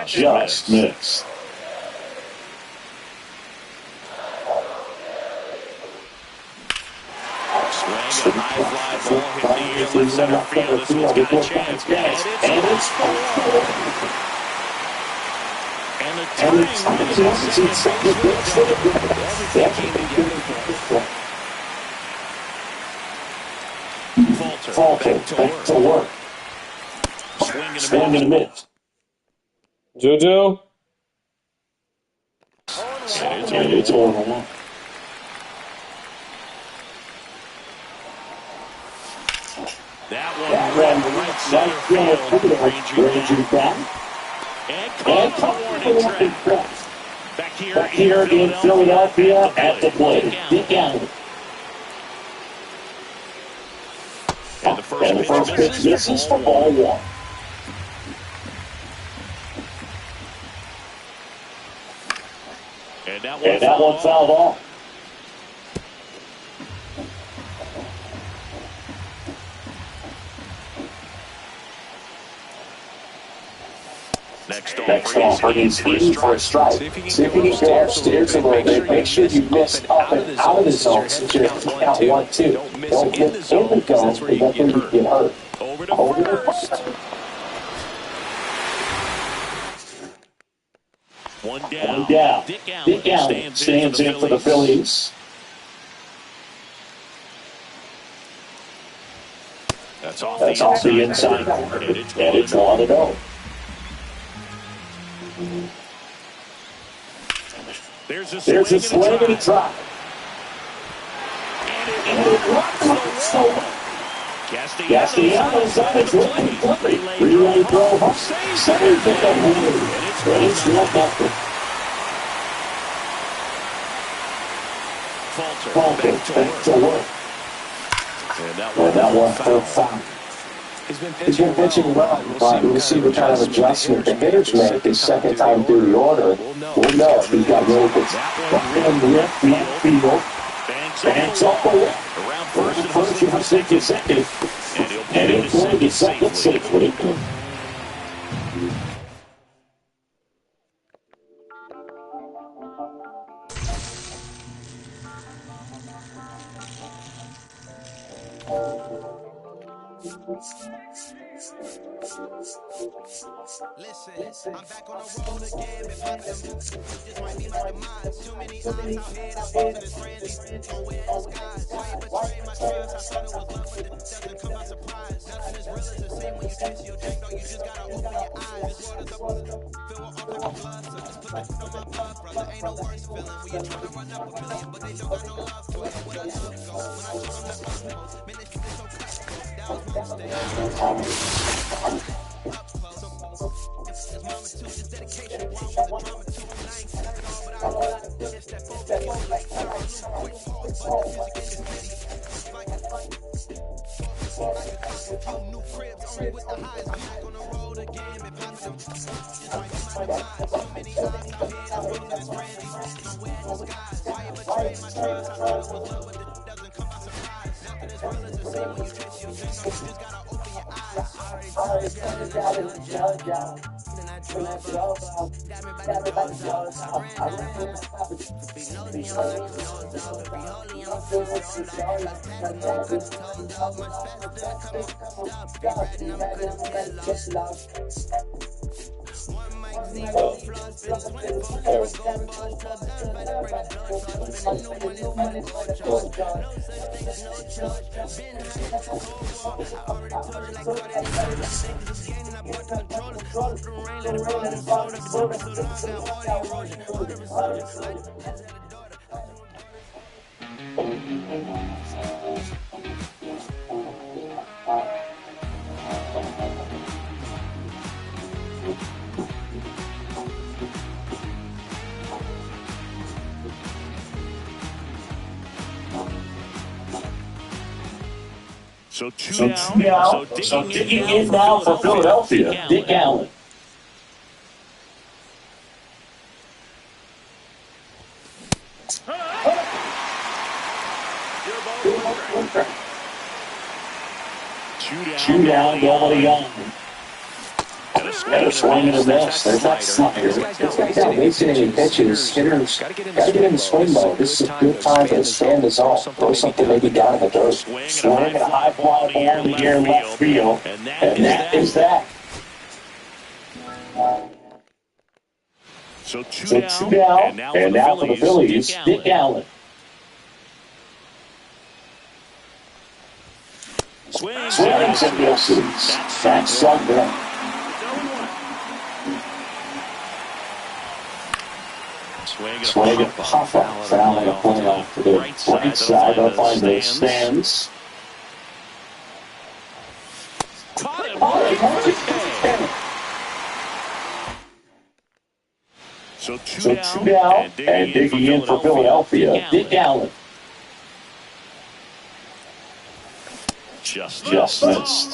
Just missed. Swing, a high fly ball hit the air, left center field. This one's got a chance. And it's scored. And the tying everything came together. Falter, back to work. Swing and a miss. JoJo? It's over one. That ran right center field, ranging back. And caught the warning track. Back here in Philadelphia at the plate. Dick Allen. And the first pitch misses for ball one. And that one fouled off. Next offer is in for a strike. See if you can go upstairs a little bit. Make sure you miss up and out of the zone. Since you're count 1-2. Don't get in the zone, because that's where you get hurt. Over to first. One down. Dick Allen stands in for the Phillies. That's off the inside corner. And it's 1-0. There's a swing and a drive. And it rocks so well. Castellanos on its way. Relay throw. Saves it. And it's 1-0. Falter back to work. And that one for foul. He's been pitching well, but we'll see what kind of adjustment the hitters make his second time through the order. We'll know if he's got really good field. Banks up away. Around first and second. And he'll play the second safely. Listen, I'm back on the road again, but fuck them. This might be my demise. Too many eyes out here that's walking as friendly. Don't wear disguise. Why you betray my trust? I thought it was love, but it doesn't come by surprise. Nothing is real as the same when you taste your drink. No, you just gotta open your eyes. This world is a filled with all type of blood. So just put the on my blood, brother. Ain't no worse feeling when you're trying to run up a million, but they don't got no love for you. Where the love go? When I told them the utmost, man, this shit is so cutthroat. That was my mistake. It's mama too, this dedication wrong with the drama too. And I ain't seen it all, but I know it's that phone that gives like sorrow. Quick pause, but the music in this city. Few new cribs, only with the highs. Back on the road again, been popping them. Just might be my demise. Too many eyes out here that's walking as friendly. Don't wear disguise. Why you betray my trust? I thought it was love, but it doesn't come by surprise. Nothing is real as the same when you taste your drink. No, you just gotta open your eyes. Already told you, then I drove up, got me by the doors out. I ran, be nosy, I'm like the nose out. Be holy, I'm feeling so like I passed them, cut the toes off. Much faster, come up, be riding, I'm cutting get lost. One mic, zero flaws, spinning 24 hours, go balls, plug done by the break of dawn. Spinning new money, money, go charge. No such thing as no charge. Been high as a cold war. I already told you like Cardi, I think it's game and I bought the controllers. Off the rain, let it fall in the soda. But don't be so dumb, got all the erosion. Under the soldier, I just had a daughter. So two down. So digging in now for Philadelphia, Dick Allen. Two down, nobody on. And a swing and a miss. There's that slider. This guy's not wasting any pitches. Hitters got to get in the swing mode. This is a good time to stay in the zone. Throw something maybe down in the dirt. Swing and a high fly ball in the air left field. And that is that. So two down. And now for the Phillies, Dick Allen. Swings and misses. That's something. Swing and pop up. Foul and a play off to the right side up on the stands. So two down and digging in for Philadelphia, Dick Allen. Just missed.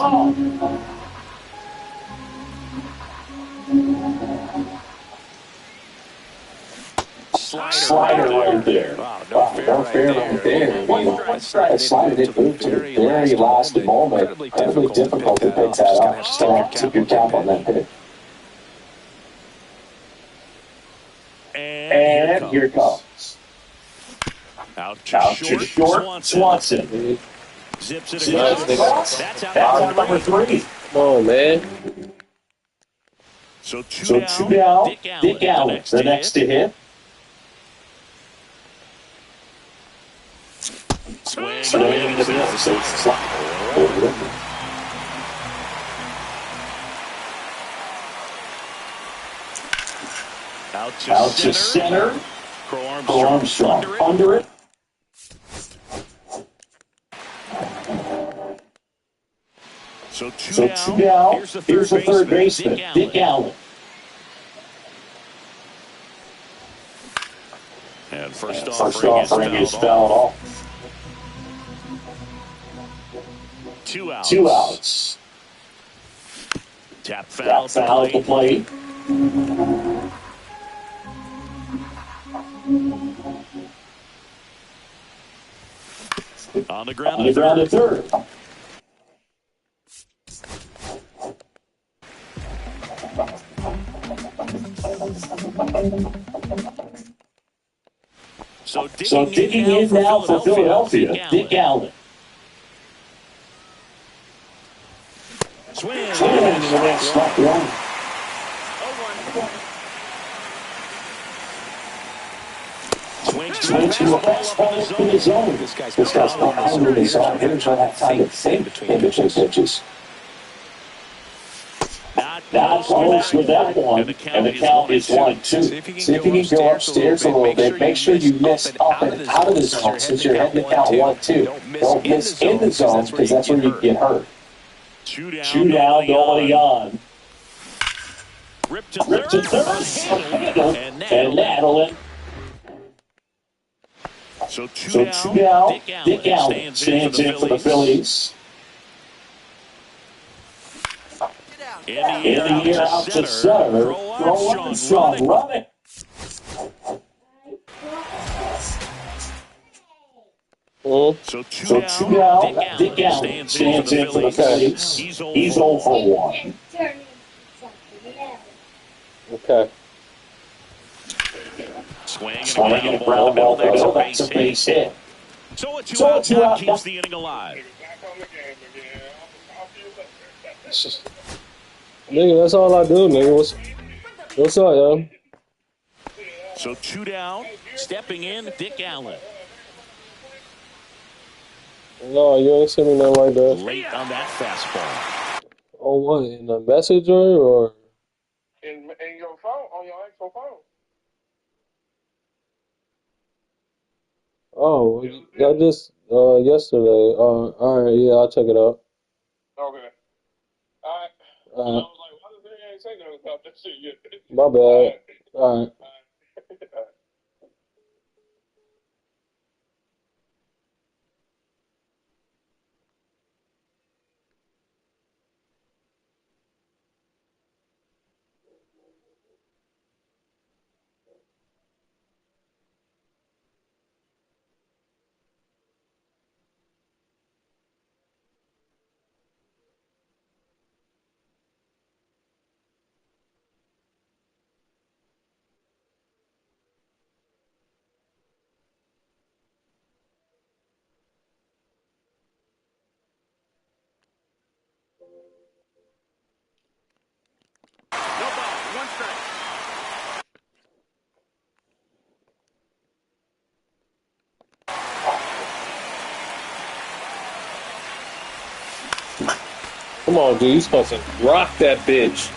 Slider right there. No fair right there. That slider didn't move to the very last moment. Incredibly difficult to pick that up. Just tip your cap on that hit. And here it comes. Out to short. Swanson. Zips it across. That's out number 3. Come on, man. So two down. Dick Allen, the next to hit. Swing and a miss. Out to center. Armstrong under it. So two down. Here's the third baseman, Dick Allen. And first offering is fouled off. 2 outs. Tap foul at the plate. On the ground at third. So digging in now for Philadelphia, Dick Allen. Swing and the next strike one. Swings to a fastball in the zone. This guy's not hungry in the zone. Hitters don't have time to think in between pitches. Not close with that one, and the count is 1-2. See if you can go upstairs a little bit. Make sure you miss up and out of the zone since you're heading to count 1-2. Don't miss in the zone because that's when you get hurt. Two down, nobody on. Rip to third, and that'll it. So two down, Dick Allen stands in for the Phillies. In the air out to center. Throw Armstrong. Run it. So two down. Dick Allen stands in for the Phillies. He's 0 for 1. Okay. Swing and a ground ball. That's a base hit. So a two-out keeps the inning alive. Nigga, that's all I do, nigga. What's up, yo? So two down, stepping in, Dick Allen. No, you ain't seen me nothing like that. Late on that fastball. Oh, what? In the messenger or? In your phone, on your actual phone. Oh, I just yesterday. All right, yeah, I'll check it out. Okay. All right. I was like, why the thing ain't say nothing about that shit yet? My bad. All right. Come on, dude. You're supposed to rock that bitch.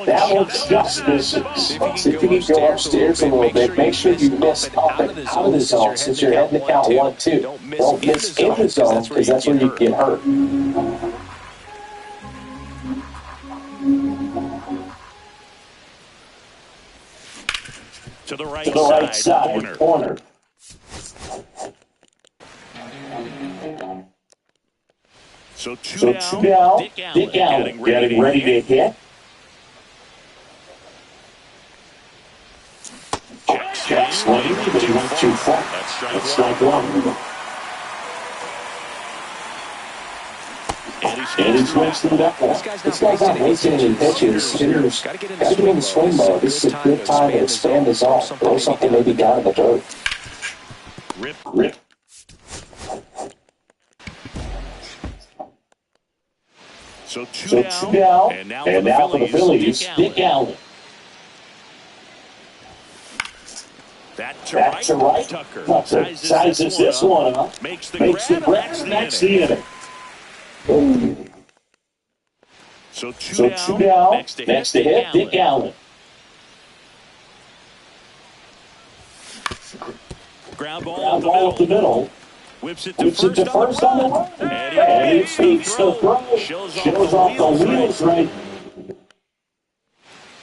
That one's just misses. If you can go upstairs a little bit, make sure you miss up and out of the zone since you're heading to count 1-2. Don't miss in the zone because that's where you get hurt. To the right side, corner. So two down, Dick Allen getting ready to hit. Check swing, but he went too far. That's strike one. And he swings to the left one. This guy's not wasting any pitches. Hitters got to get in the swing mode. This is a good time to expand the zone. Throw something maybe down in the dirt. Rip. So two down. And now for the Phillies, Dick Allen. That's a right. Tucker sizes this one up. Makes the grab. That's the inning. So two down. Next to hit, Dick Allen. Ground ball up the middle. Whips it to first on the run. And he speaks the throw. Shows off the wheels right.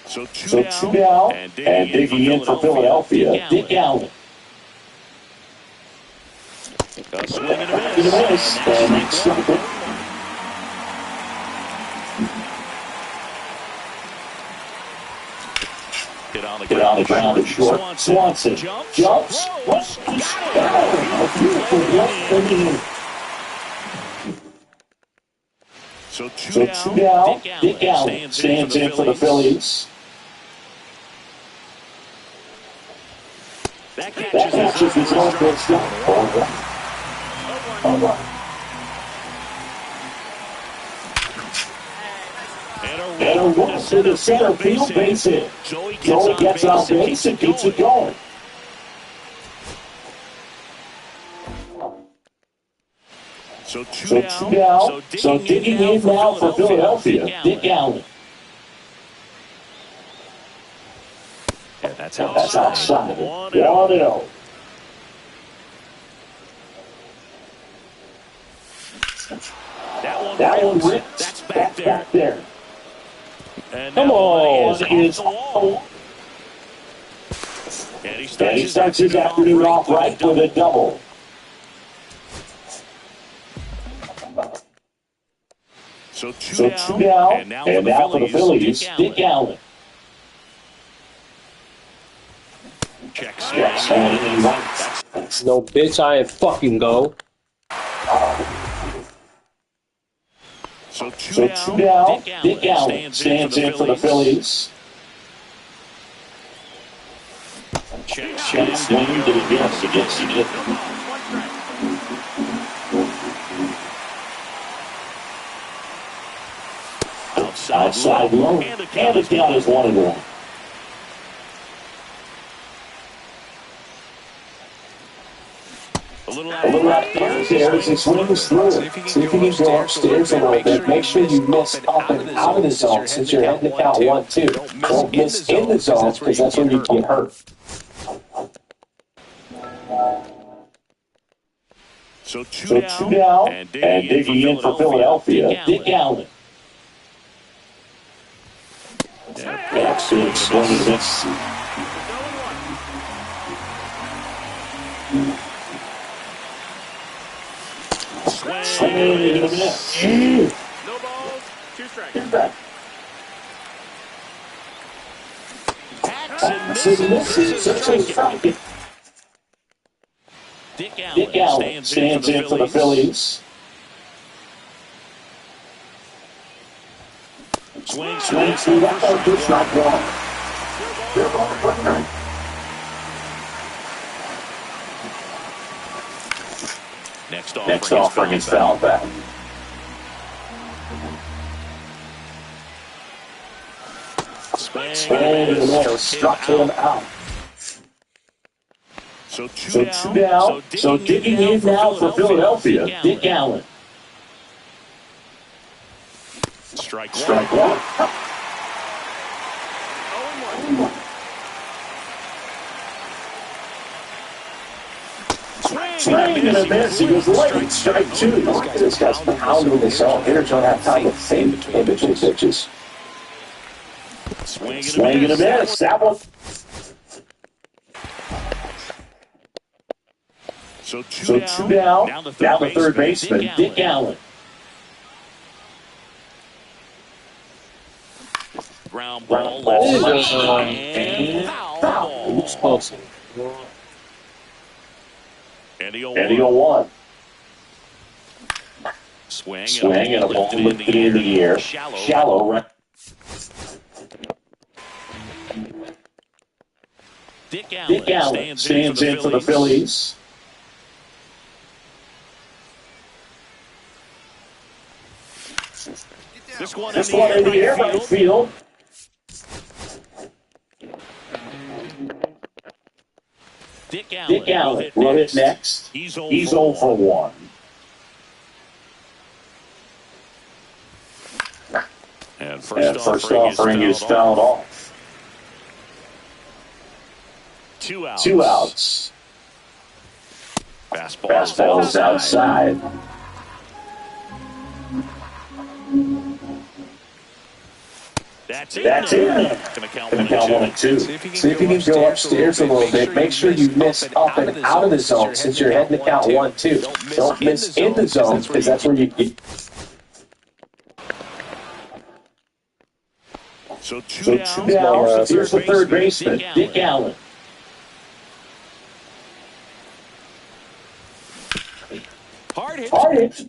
So two down. And digging in for Philadelphia, Dick Allen. A swing and a miss. Get on the ground and short. Swanson jumps. A beautiful jump. So two down. Dick Allen stands in for the Phillies. That catches his own first down. All right. And a run to the center field base hit. Joey gets on base and keeps it going. So two down. So digging in now for Philadelphia, Dick Allen. Yeah, that's outside. 1-0. That one ripped. That's back there. And come on. Is the wall. And he starts his afternoon off right with a double. So two down. And now for the Phillies, Dick Allen. Checks. No, bitch, I ain't fucking go. So two down. Dick Allen stands in for the Phillies. Checks. Swing to the against it. Outside low. And the count is 1-1. A little out there as he swings through it. See if you can go upstairs a little bit. Make sure you miss up and out of the zone since you're heading to count 1-2. Don't miss in the zone because that's when you get hurt. So two down. And digging in for Philadelphia, Dick Allen. Excellent swing and miss. Swing and a miss. No balls, 2 strikes. Dick Allen stands in for the Phillies. Swings through that first strike one. Next offering is foul back. Swing and a miss. Struck him out. So two down. So digging in now for Philadelphia, Dick Allen. Strike one. Swing and a miss. He goes late. Strike two. This guy's pounding the zone. Hitters don't have time to think in between pitches. Swing and a miss. That one. So two down. Now the third baseman, Dick Allen. Ground ball, left side, and foul. Looks close. And the 0-1. Swing and a ball lifted in the air. Shallow right. Dick Allen stands in for the Phillies. This one in the air right field. Dick Allen will hit next. He's 0 for 1. And first offering is fouled off. 2 outs. 2 outs. Fastball is outside. That's it. Gonna count 1 and 2. See if you can go upstairs a little bit. Make sure you miss up and out of the zone since you're heading to count 1-2. Don't miss in the zone because that's where you get. So two down. Here's the third baseman, Dick Allen. Hard hit.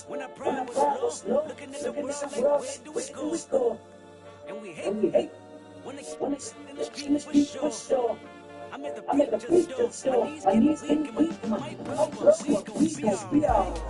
When I pride was low, looking at the world like, where do we go? And we hate when it's in the street for sure. I'm at the pizza store. My knees getting weak, and my brother, we gon' be alright.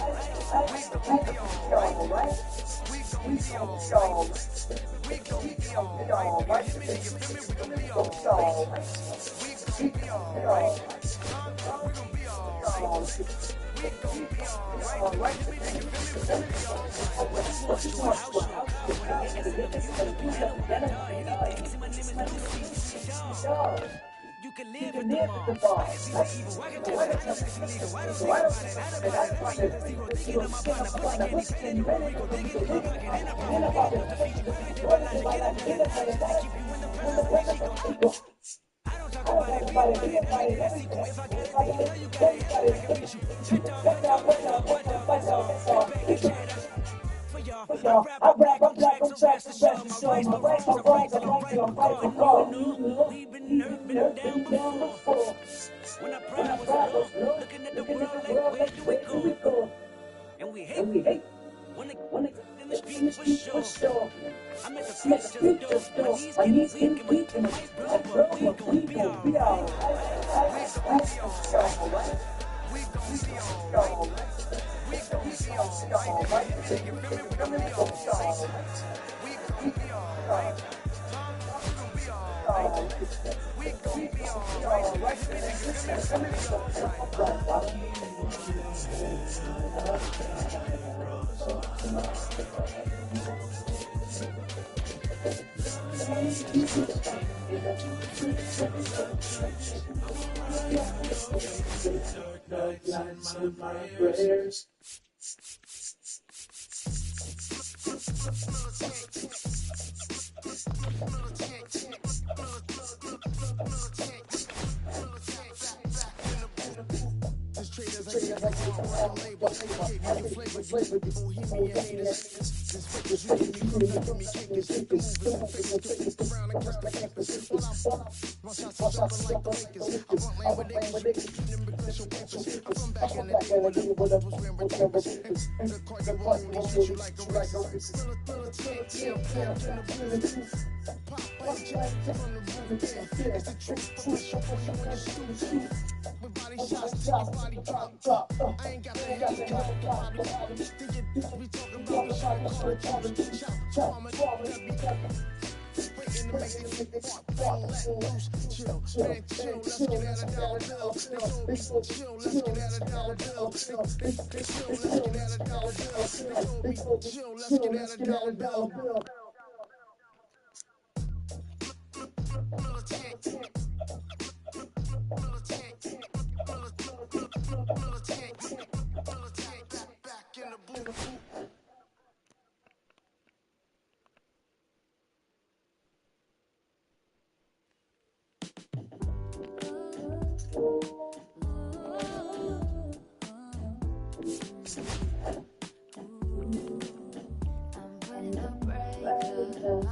You can live with the ball. I can see the evil. I can tell you that you can legal. I don't think about it. I don't got it. I ain't zero thinking on my mind. I put the candy stand. You ready to go dig it. Look like it. And I probably will defeat you. If you realize you get up, keep you in the presence where she gon' I don't talk about it. Be it, but it, that's equal. If I get it, then you know you got it. I can beat you. Check down, for y'all. I rap on tracks, so rest assured. My rights, I'm right for God. We've been hurt, been down before. When I pride was low, looking at the world like, where do we go? And we hate when it's in the street for sure. I'm at the pizza store. My knees getting weak, and my brother, we gon' be alright. Nights in my prayers.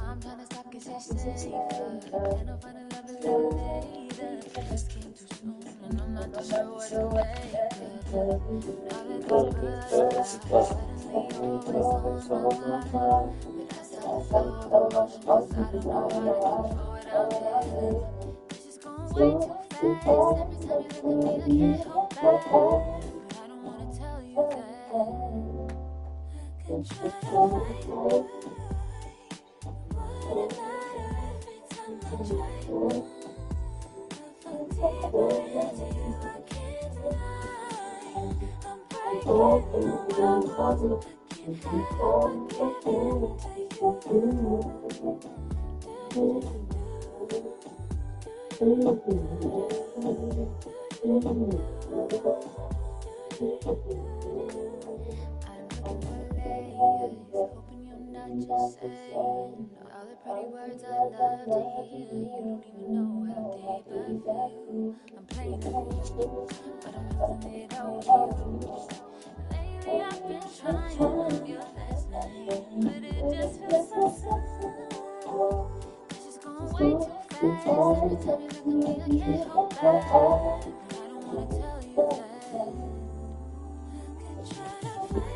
I'm trying to stop cause you're safer. And I'll find a love a little later. This came too soon and I'm not too sure what to make of. Now that the buzz suddenly always on my mind. But I still feel emotions, I don't know how to control what I'm feeling. This is going way too fast. Every time you look at me I can't hold back. But I don't wanna tell you that I can try to fight. Hoping you're not just saying all the pretty words I love to hear. You don't even know how deep I feel. I'm playing it cool, but I'm losing it on you. Lately I've been trying to love you last night, but it just feels so sad. This is going way too fast. Every time you look at me I can't hold back. But I don't wanna tell you that I could try to fight.